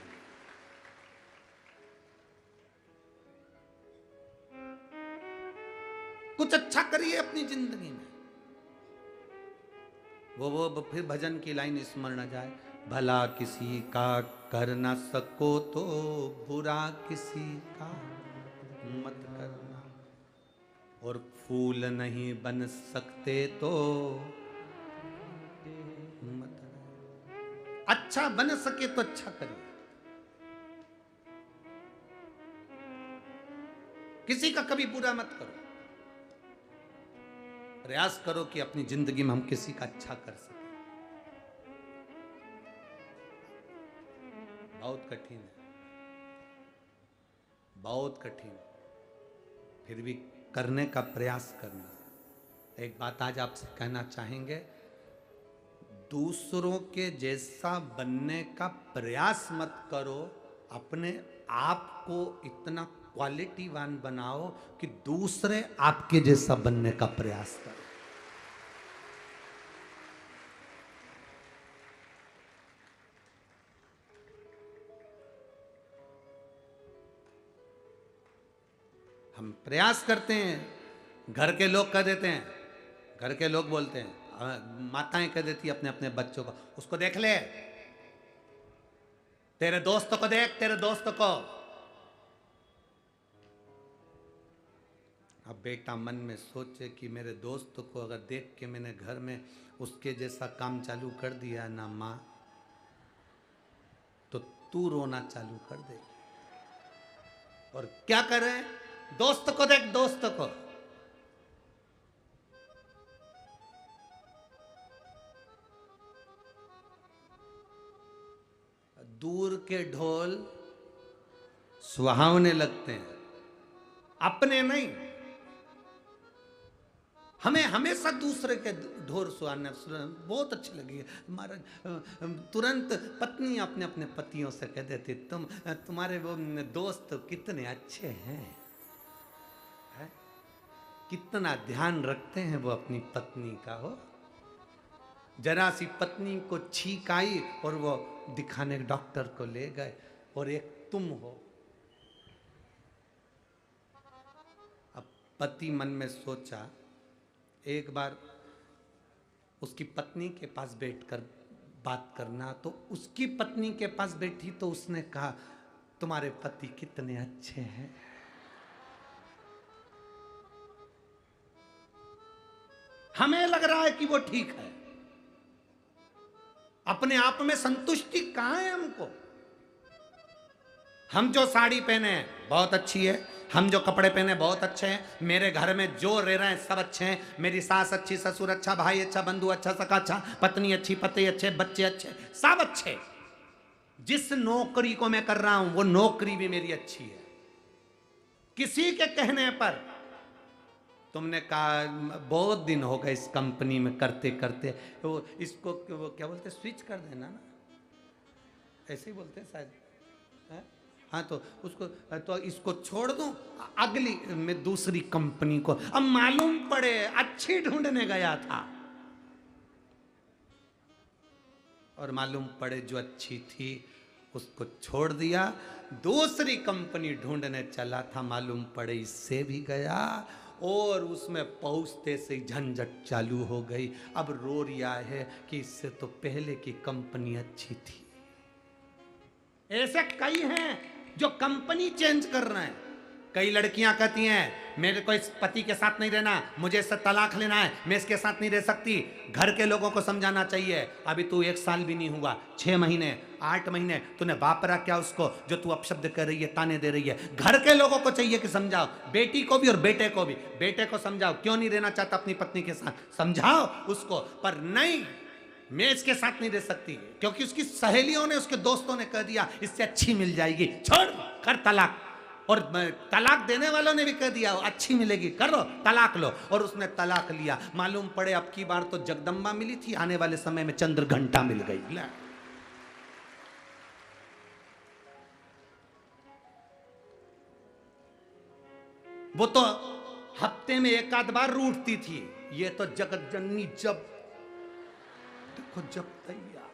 कुछ अच्छा करिए अपनी जिंदगी में। वो फिर भजन की लाइन स्मरण आ जाए, भला किसी का कर ना सको तो बुरा किसी का मत करना, और फूल नहीं बन सकते तो मत। अच्छा बन सके तो अच्छा करिए, किसी का कभी बुरा मत करो। प्रयास करो कि अपनी जिंदगी में हम किसी का अच्छा कर सकें। बहुत कठिन है, बहुत कठिन, फिर भी करने का प्रयास करना। एक बात आज आपसे कहना चाहेंगे, दूसरों के जैसा बनने का प्रयास मत करो, अपने आप को इतना क्वालिटीवान बनाओ कि दूसरे आपके जैसा बनने का प्रयास करो। हम प्रयास करते हैं, घर के लोग कह देते हैं, घर के लोग बोलते हैं, माताएं कह देती अपने अपने बच्चों को, उसको देख ले, तेरे दोस्त को देख, तेरे दोस्त को। अब बेटा मन में सोचे कि मेरे दोस्त को अगर देख के मैंने घर में उसके जैसा काम चालू कर दिया ना माँ, तो तू रोना चालू कर दे। और क्या करे, दोस्त को देख, दोस्त को। दूर के ढोल सुहावने लगते हैं, अपने नहीं। हमें हमेशा दूसरे के ढोल सुहाने बहुत अच्छी लगी है। हमारा तुरंत पत्नी अपने अपने पतियों से कह देती, तुम्हारे वो दोस्त कितने अच्छे हैं, है? कितना ध्यान रखते हैं वो अपनी पत्नी का। हो जरा सी पत्नी को छींक आई और वो दिखाने डॉक्टर को ले गए, और एक तुम हो। अब पति मन में सोचा, एक बार उसकी पत्नी के पास बैठकर बात करना। तो उसकी पत्नी के पास बैठी तो उसने कहा, तुम्हारे पति कितने अच्छे हैं। हमें लग रहा है कि वो ठीक है, अपने आप में संतुष्टि कहां है हमको। हम जो साड़ी पहने हैं बहुत अच्छी है, हम जो कपड़े पहने बहुत अच्छे हैं, मेरे घर में जो रह रहे हैं सब अच्छे हैं, मेरी सास अच्छी, ससुर अच्छा, भाई अच्छा, बंधु अच्छा, सखा अच्छा, पत्नी अच्छी, पति अच्छे, बच्चे अच्छे, सब अच्छे। जिस नौकरी को मैं कर रहा हूं वो नौकरी भी मेरी अच्छी है। किसी के कहने पर तुमने कहा बहुत दिन हो गए इस कंपनी में करते करते, वो इसको वो क्या बोलते, स्विच कर देना ना, ऐसे ही बोलते हैं शायद, है? हाँ, तो उसको तो इसको छोड़ दूं, अगली में दूसरी कंपनी को। अब मालूम पड़े अच्छी ढूंढने गया था और मालूम पड़े जो अच्छी थी उसको छोड़ दिया, दूसरी कंपनी ढूंढने चला था, मालूम पड़े इससे भी गया, और उसमें पहुंचते से झंझट चालू हो गई। अब रो रिया है कि इससे तो पहले की कंपनी अच्छी थी। ऐसे कई हैं जो कंपनी चेंज कर रहे हैं। कई लड़कियां कहती हैं मेरे को इस पति के साथ नहीं रहना, मुझे इससे तलाक लेना है, मैं इसके साथ नहीं रह सकती। घर के लोगों को समझाना चाहिए, अभी तू 1 साल भी नहीं हुआ, 6 महीने 8 महीने तूने वापरा क्या उसको जो तू अपशब्द कर रही है, ताने दे रही है। घर के लोगों को चाहिए कि समझाओ, बेटी को भी और बेटे को भी। बेटे को समझाओ क्यों नहीं रहना चाहता अपनी पत्नी के साथ, समझाओ उसको, पर नहीं मैं इसके साथ नहीं रह सकती क्योंकि उसकी सहेलियों ने, उसके दोस्तों ने कह दिया इससे अच्छी मिल जाएगी, छोड़ कर तलाक। और तलाक देने वालों ने भी कह दिया अच्छी मिलेगी, करो तलाक लो, और उसने तलाक लिया। मालूम पड़े अब की बार तो जगदम्बा मिली थी, आने वाले समय में चंद्र घंटा मिल गई। वो तो हफ्ते में 1 आध बार रूठती थी, ये तो जगत जननी जब देखो जब तैयार।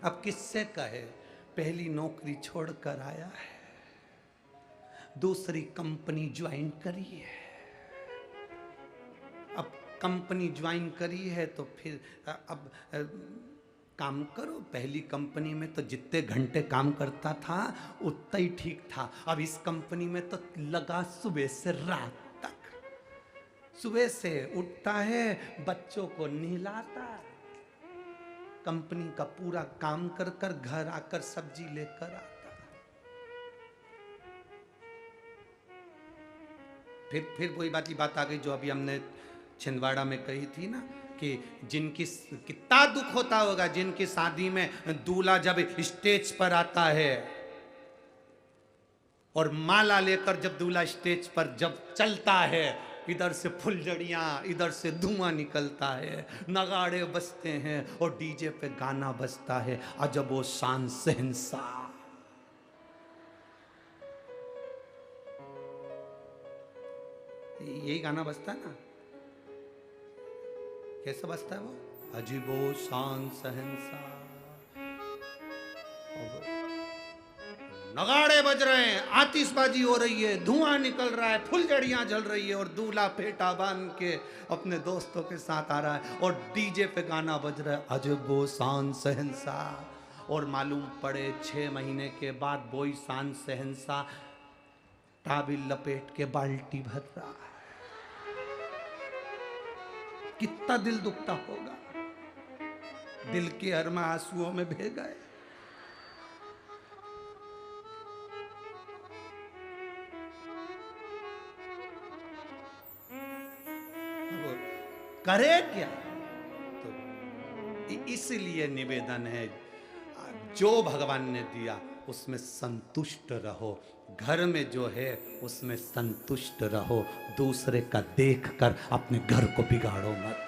अब किससे कहे, पहली नौकरी छोड़कर आया है, दूसरी कंपनी ज्वाइन करी है। अब कंपनी ज्वाइन करी है तो फिर अब काम करो। पहली कंपनी में तो जितने घंटे काम करता था उतना ही ठीक था, अब इस कंपनी में तो लगा सुबह से रात तक। सुबह से उठता है, बच्चों को नहलाता है, कंपनी का पूरा काम कर कर घर आकर सब्जी लेकर आता। फिर वही बात आ गई जो अभी हमने छिंदवाड़ा में कही थी ना, कि जिनकी कितना दुख होता होगा जिनकी शादी में दूल्हा जब स्टेज पर आता है और माला लेकर जब दूल्हा स्टेज पर जब चलता है, इधर से फुलझड़ियाँ, इधर से धुआं निकलता है, नगाड़े बजते हैं और डीजे पे गाना बजता है, अजब वो शान शहंशाह। यही गाना बजता है ना, कैसे बजता है वो, अजीबो शान शहंशाह। नगाड़े बज रहे हैं, आतिशबाजी हो रही है, धुआं निकल रहा है, फुलझड़ियां जल रही है, और दूल्हा फेटा बांध के अपने दोस्तों के साथ आ रहा है और डीजे पे गाना बज रहा है, अजबो शान शहंशाह। और मालूम पड़े 6 महीने के बाद वही शान शहंशाह टाबिल लपेट के बाल्टी भर रहा है। कितना दिल दुखता होगा, दिल के अरमा आंसुओं में बह गए। करे क्या, तो इसलिए निवेदन है, जो भगवान ने दिया उसमें संतुष्ट रहो, घर में जो है उसमें संतुष्ट रहो, दूसरे का देखकर अपने घर को बिगाड़ो मत।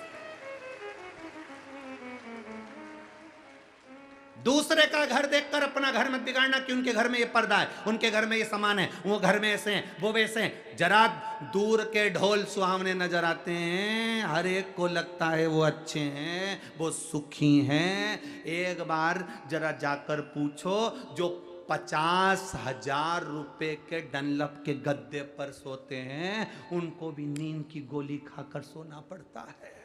दूसरे का घर देखकर अपना घर मत बिगाड़ना कि उनके घर में ये पर्दा है, उनके घर में ये सामान है, वो घर में ऐसे हैं, वो वैसे हैं। जरा दूर के ढोल सुहावने नजर आते हैं, हर एक को लगता है वो अच्छे हैं, वो सुखी हैं। एक बार जरा जाकर पूछो, जो 50,000 रुपए के डनलप के गद्दे पर सोते हैं, उनको भी नींद की गोली खाकर सोना पड़ता है।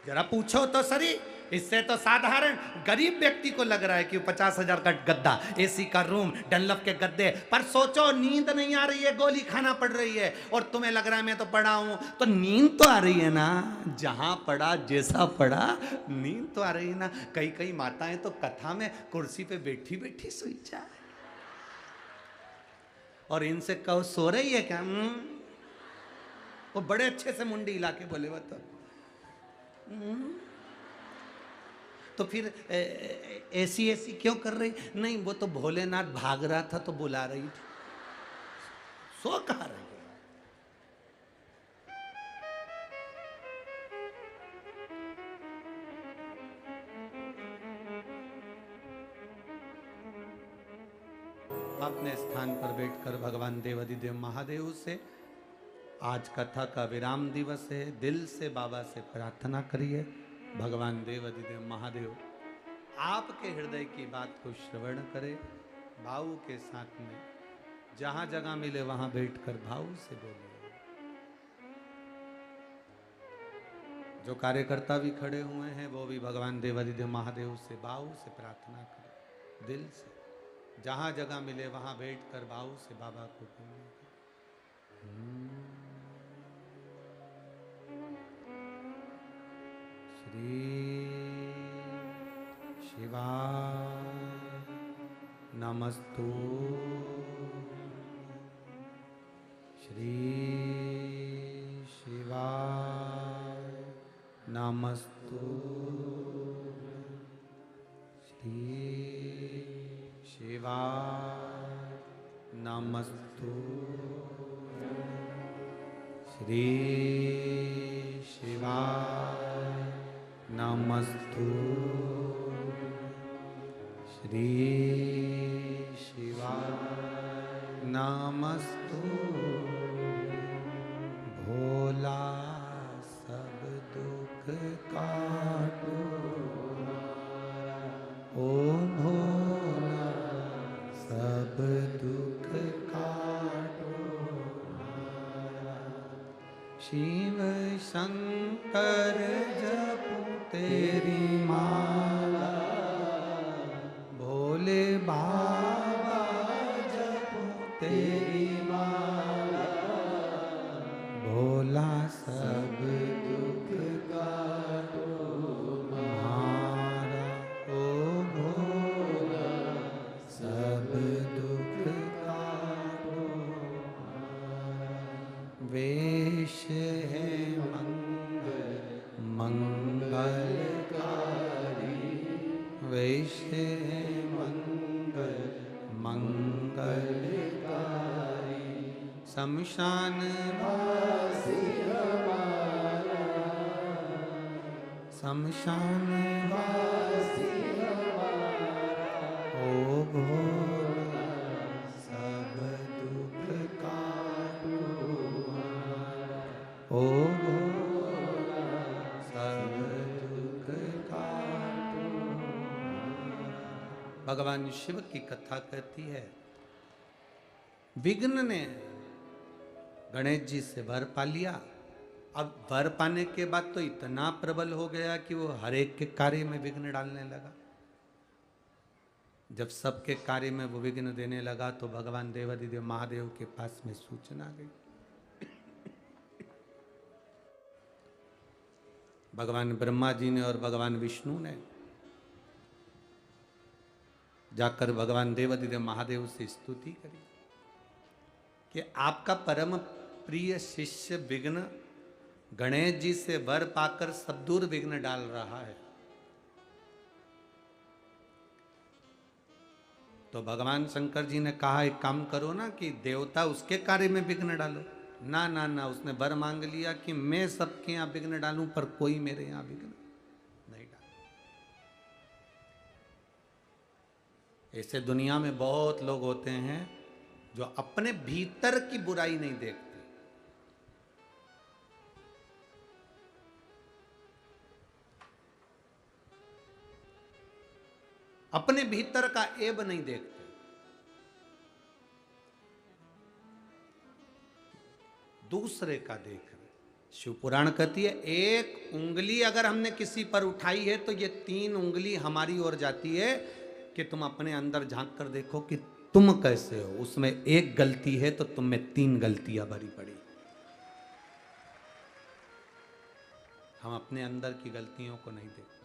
जरा पूछो तो सही। इससे तो साधारण गरीब व्यक्ति को लग रहा है कि 50,000 का गद्दा, एसी का रूम, डनलप के गद्दे पर सोचो, नींद नहीं आ रही है, गोली खाना पड़ रही है, और तुम्हें लग रहा है मैं तो पड़ा हूं, तो नींद तो आ रही है ना। जहां पड़ा, जैसा पड़ा, नींद तो आ रही है ना। कई कई माताएं तो कथा में कुर्सी पे बैठी बैठी सोई जाए, और इनसे कहो सो रही है क्या? वो बड़े अच्छे से मुंडी हिला के बोले वो तो फिर ऐसी ऐसी क्यों कर रही? नहीं, वो तो भोलेनाथ भाग रहा था तो बुला रही थी। सो कहा रही है। अपने स्थान पर बैठकर भगवान देवाधिदेव महादेव से आज कथा का विराम दिवस है, दिल से बाबा से प्रार्थना करिए, भगवान देवाधिदेव महादेव आपके हृदय की बात को श्रवण करे, भाव के साथ में जहां जगह मिले वहां बैठकर भाव से बोलिए। जो कार्यकर्ता भी खड़े हुए हैं वो भी भगवान देवाधिदेव महादेव से भाव से प्रार्थना करें, दिल से जहां जगह मिले वहां बैठकर भाव से बाबा को बोलिए। श्री शिवाय नमस्तु, श्री शिवाय नमस्तु, श्री शिवाय नमस्तु, श्री शिवाय नमस्तु, श्री शिवाय नमस्तु। भोला सब दुख काटो, ओ भोला सब दुख काटो, शिव शंकर जपो तेरी माला, भोले बाबा जपो तेरी माला, भोला सब दुख काटो हमारा, ओ भोला सब दुख काटो हमारा। वेश है मंगलकारी, वेश है मंगलकारी, शमशान वासी हमारा, शमशान वासी हमारा, ओ भोला सब दुख काटो हमारा, ओ भोला सब दुख काटो हमारा। भगवान शिव की कथा कहती है, विघ्न ने गणेश जी से वर पा लिया। अब वर पाने के बाद तो इतना प्रबल हो गया कि वो हर एक के कार्य में विघ्न डालने लगा। जब सबके कार्य में वो विघ्न देने लगा तो भगवान देवाधिदेव महादेव के पास में सूचना गई। भगवान ब्रह्मा जी ने और भगवान विष्णु ने जाकर भगवान देवाधिदेव महादेव से स्तुति करी कि आपका परम प्रिय शिष्य विघ्न गणेश जी से वर पाकर सब दूर विघ्न डाल रहा है, तो भगवान शंकर जी ने कहा एक काम करो ना कि देवता उसके कार्य में विघ्न डालो। ना ना ना, उसने वर मांग लिया कि मैं सबके यहाँ विघ्न डालूं पर कोई मेरे यहाँ विघ्न नहीं डाले। ऐसे दुनिया में बहुत लोग होते हैं जो अपने भीतर की बुराई नहीं देखते, अपने भीतर का ऐब नहीं देखते। दूसरे का देख रहे। शिव पुराण कहती है एक उंगली अगर हमने किसी पर उठाई है तो ये 3 उंगली हमारी ओर जाती है कि तुम अपने अंदर झांक कर देखो कि तुम कैसे हो। उसमें एक गलती है तो तुम में 3 गलतियां भरी पड़ी। हम अपने अंदर की गलतियों को नहीं देखते।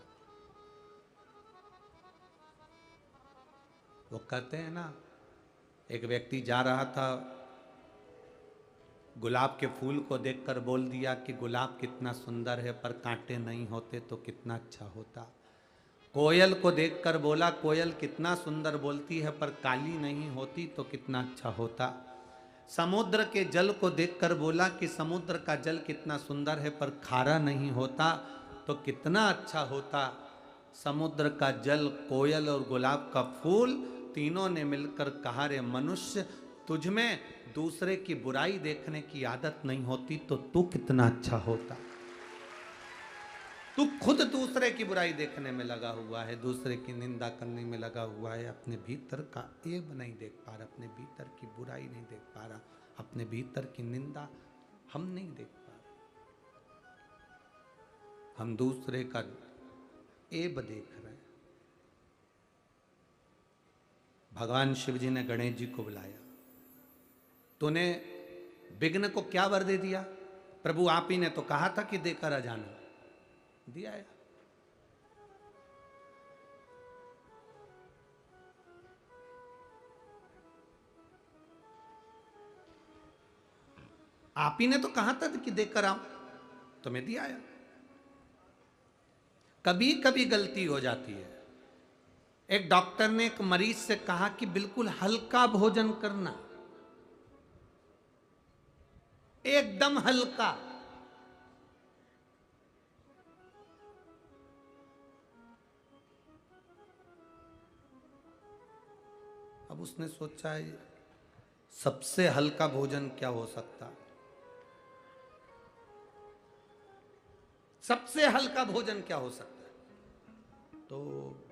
वो कहते हैं ना, एक व्यक्ति जा रहा था, गुलाब के फूल को देखकर बोल दिया कि गुलाब कितना सुंदर है पर कांटे नहीं होते तो कितना अच्छा होता। कोयल को देखकर बोला कोयल कितना सुंदर बोलती है पर काली नहीं होती तो कितना अच्छा होता। समुद्र के जल को देखकर बोला कि समुद्र का जल कितना सुंदर है पर खारा नहीं होता तो कितना अच्छा होता। समुद्र का जल, कोयल और गुलाब का फूल तीनों ने मिलकर कहा रे मनुष्य, तुझमें दूसरे की बुराई देखने की आदत नहीं होती तो तू कितना अच्छा होता। तू खुद दूसरे की बुराई देखने में लगा हुआ है, दूसरे की निंदा करने में लगा हुआ है, अपने भीतर का ऐब नहीं देख पा रहा, अपने भीतर की बुराई नहीं देख पा रहा, अपने भीतर की निंदा हम नहीं देख पा रहे। हम दूसरे का ऐब देख रहे हैं। भगवान शिव जी ने गणेश जी को बुलाया। तूने विघ्न को क्या वर दे दिया? प्रभु आप ही ने तो कहा था कि देकर आ जाना, दिया है। आप ही ने तो कहा था कि देकर आओ, तो मैं दिया है। कभी कभी गलती हो जाती है। एक डॉक्टर ने एक मरीज से कहा कि बिल्कुल हल्का भोजन करना, एकदम हल्का। अब उसने सोचा है सबसे हल्का भोजन क्या हो सकता, सबसे हल्का भोजन क्या हो सकता है। तो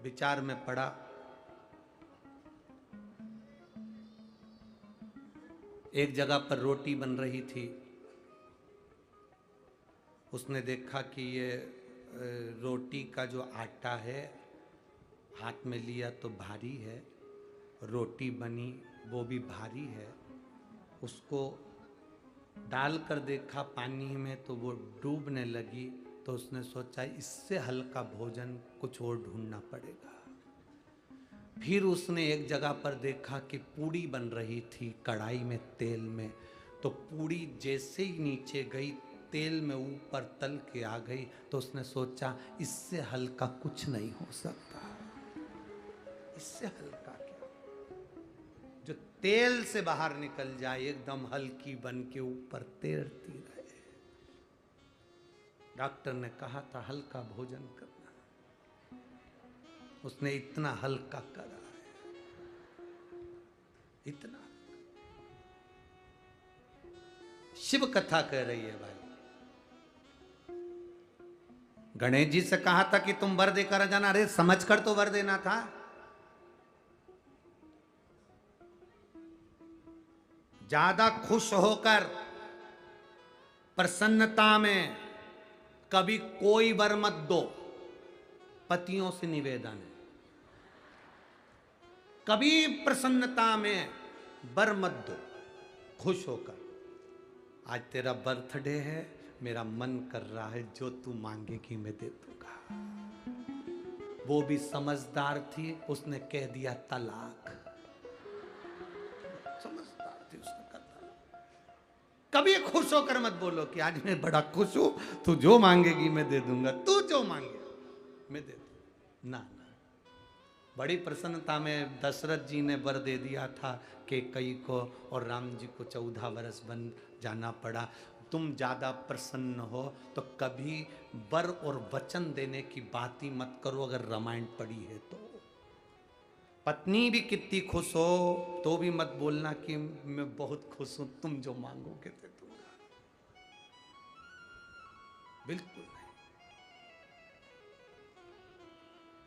विचार में पड़ा। एक जगह पर रोटी बन रही थी। उसने देखा कि ये रोटी का जो आटा है, हाथ में लिया तो भारी है, रोटी बनी वो भी भारी है। उसको डालकर देखा पानी में तो वो डूबने लगी। तो उसने सोचा इससे हल्का भोजन कुछ और ढूंढना पड़ेगा। फिर उसने एक जगह पर देखा कि पूड़ी बन रही थी कढ़ाई में तेल में। तो पूड़ी जैसे ही नीचे गई, तेल में ऊपर तल के आ गई। तो उसने सोचा इससे हल्का कुछ नहीं हो सकता। इससे हल्का क्या, जो तेल से बाहर निकल जाए, एकदम हल्की बन के ऊपर तैरती रहे। डॉक्टर ने कहा था हल्का भोजन करना, उसने इतना हल्का करा है, इतना। शिव कथा कह रही है भाई। गणेश जी से कहा था कि तुम वर देकर जाना। अरे समझकर तो वर देना था। ज्यादा खुश होकर प्रसन्नता में कभी कोई वर मत दो। पतियों से निवेदन है, कभी प्रसन्नता में वर मत दो। खुश होकर, आज तेरा बर्थडे है, मेरा मन कर रहा है जो तू मांगेगी मैं दे दूंगा। वो भी समझदार थी, उसने कह दिया तलाक। समझदार थी, उसने कहा कभी खुश होकर मत बोलो कि आज मैं बड़ा खुश हूं, तू जो मांगेगी मैं दे दूंगा, तू जो मांगे मैं दे दूंगा। ना ना, बड़ी प्रसन्नता में दशरथ जी ने वर दे दिया था कैकेयी को, और राम जी को 14 वर्ष बन जाना पड़ा। तुम ज़्यादा प्रसन्न हो तो कभी वर और वचन देने की बात ही मत करो, अगर रामायण पढ़ी है तो। पत्नी भी कितनी खुश हो तो भी मत बोलना कि मैं बहुत खुश हूं, तुम जो मांगोगे ते दूंगा, बिल्कुल नहीं,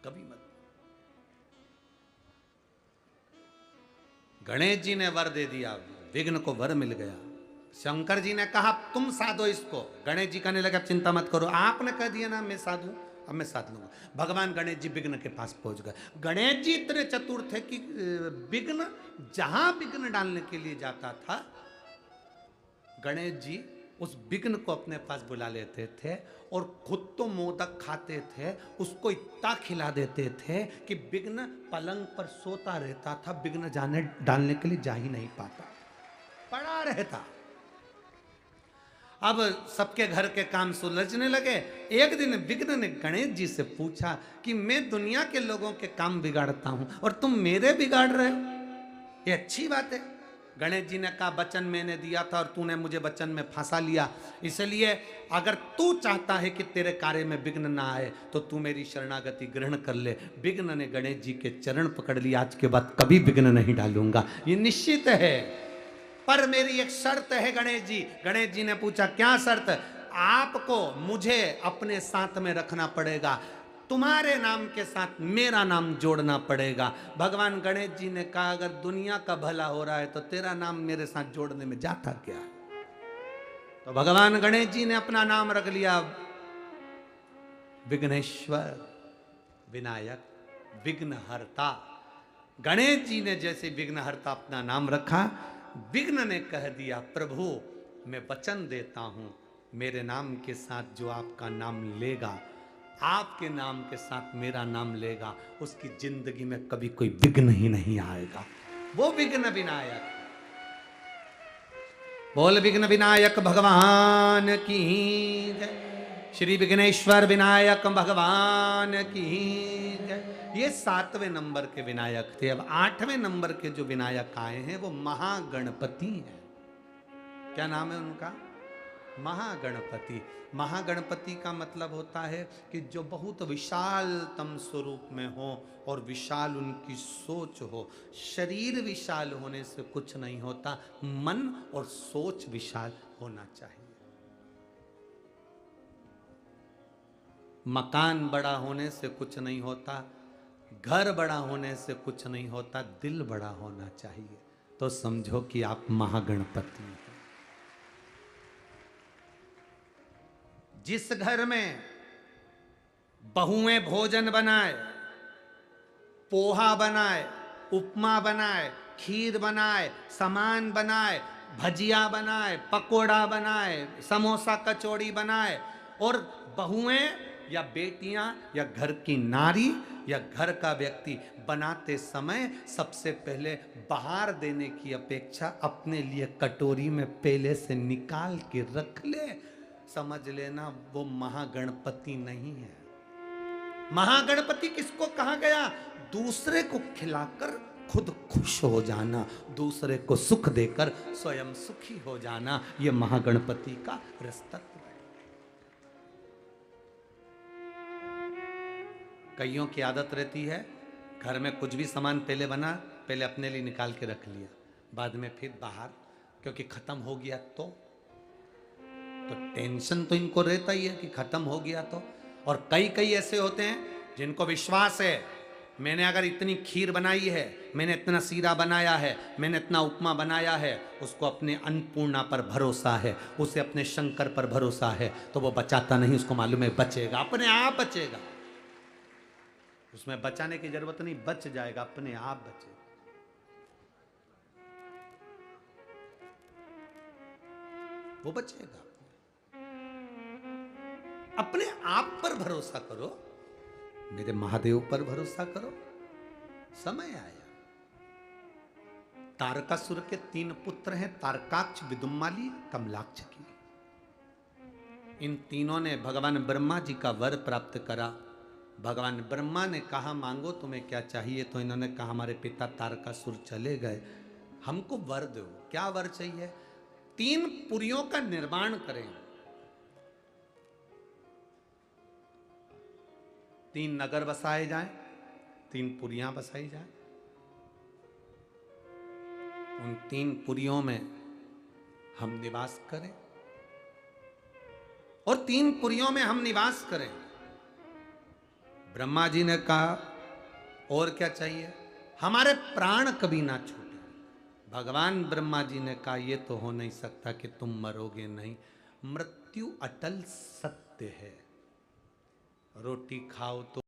कभी मत। गणेश जी ने वर दे दिया, विघ्न को वर मिल गया। शंकर जी ने कहा तुम साधो इसको, गणेश जी कहने लगे चिंता मत करो, आपने कह दिया ना मैं साधू, अब मैं साध लूंगा। भगवान गणेश जी विघ्न के पास पहुंच गए। गणेश जी इतने चतुर थे कि विघ्न जहां विघ्न डालने के लिए जाता था, गणेश जी उस विघ्न को अपने पास बुला लेते थे और खुद तो मोदक खाते थे, उसको इतना खिला देते थे कि विघ्न पलंग पर सोता रहता था, विघ्न जाने डालने के लिए जा ही नहीं पाता, पड़ा रहता। अब सबके घर के काम सुलझने लगे। एक दिन विघ्न ने गणेश जी से पूछा कि मैं दुनिया के लोगों के काम बिगाड़ता हूं और तुम मेरे बिगाड़ रहे हो, ये अच्छी बात है। गणेश जी ने कहा वचन मैंने दिया था और तूने मुझे वचन में फंसा लिया, इसलिए अगर तू चाहता है कि तेरे कार्य में विघ्न ना आए तो तू मेरी शरणागति ग्रहण कर ले। विघ्न ने गणेश जी के चरण पकड़ लिया, आज के बाद कभी विघ्न नहीं डालूंगा, ये निश्चित है, पर मेरी एक शर्त है गणेश जी। गणेश जी ने पूछा क्या शर्त? आपको मुझे अपने साथ में रखना पड़ेगा, तुम्हारे नाम के साथ मेरा नाम जोड़ना पड़ेगा। भगवान गणेश जी ने कहा अगर दुनिया का भला हो रहा है तो तेरा नाम मेरे साथ जोड़ने में जाता क्या? तो भगवान गणेश जी ने अपना नाम रख लिया विघ्नेश्वर, विनायक, विघ्नहर्ता। गणेश जी ने जैसे विघ्नहर्ता अपना नाम रखा, विघ्न ने कह दिया प्रभु मैं वचन देता हूं मेरे नाम के साथ जो आपका नाम लेगा, आपके नाम के साथ मेरा नाम लेगा, उसकी जिंदगी में कभी कोई विघ्न ही नहीं आएगा। वो विघ्न विनायक, बोल विघ्न विनायक भगवान की जय, श्री विघ्नेश्वर विनायक भगवान की जय। ये 7वें नंबर के विनायक थे। अब 8वें नंबर के जो विनायक आए हैं वो महागणपति हैं। क्या नाम है उनका? महागणपति। महागणपति का मतलब होता है कि जो बहुत विशालतम स्वरूप में हो और विशाल उनकी सोच हो। शरीर विशाल होने से कुछ नहीं होता, मन और सोच विशाल होना चाहिए। मकान बड़ा होने से कुछ नहीं होता, घर बड़ा होने से कुछ नहीं होता, दिल बड़ा होना चाहिए। तो समझो कि आप महागणपति हैं। जिस घर में बहुएं भोजन बनाए, पोहा बनाए, उपमा बनाए, खीर बनाए, सामान बनाए, भजिया बनाए, पकोड़ा बनाए, समोसा कचौड़ी बनाए, और बहुएं या बेटियां या घर की नारी या घर का व्यक्ति बनाते समय सबसे पहले बाहर देने की अपेक्षा अपने लिए कटोरी में पहले से निकाल के रख ले, समझ लेना वो महागणपति नहीं है। महागणपति किसको कहा गया? दूसरे को खिलाकर खुद खुश हो जाना, दूसरे को सुख देकर स्वयं सुखी हो जाना, ये महागणपति का रस्तत्व है। कईयों की आदत रहती है घर में कुछ भी सामान पहले बना, पहले अपने लिए निकाल के रख लिया, बाद में फिर बाहर, क्योंकि खत्म हो गया तो टेंशन तो इनको रहता ही है कि खत्म हो गया तो। और कई ऐसे होते हैं जिनको विश्वास है मैंने अगर इतनी खीर बनाई है, मैंने इतना सीरा बनाया है, मैंने इतना उपमा बनाया है, उसको अपने अन्नपूर्णा पर भरोसा है, उसे अपने शंकर पर भरोसा है, तो वो बचाता नहीं, उसको मालूम है बचेगा, अपने आप बचेगा, उसमें बचाने की जरूरत नहीं, बच जाएगा, अपने आप बचेगा। वो बचेगा। अपने आप पर भरोसा करो, मेरे महादेव पर भरोसा करो, समय आया। तारकासुर के 3 पुत्र हैं, तारकाक्ष, विदुम्माली, कमलाक्ष की। इन तीनों ने भगवान ब्रह्मा जी का वर प्राप्त करा भगवान ब्रह्मा ने कहा मांगो तुम्हें क्या चाहिए, तो इन्होंने कहा हमारे पिता तारकासुर चले गए, हमको वर दो। क्या वर चाहिए? 3 पुरियों का निर्माण करें, 3 नगर बसाए जाएं, 3 पुरियां बसाई जाएं। उन 3 पुरियों में हम निवास करें, और 3 पुरियों में हम निवास करें। ब्रह्मा जी ने कहा और क्या चाहिए? हमारे प्राण कभी ना छूटे। भगवान ब्रह्मा जी ने कहा यह तो हो नहीं सकता कि तुम मरोगे नहीं, मृत्यु अटल सत्य है, रोटी खाओ तो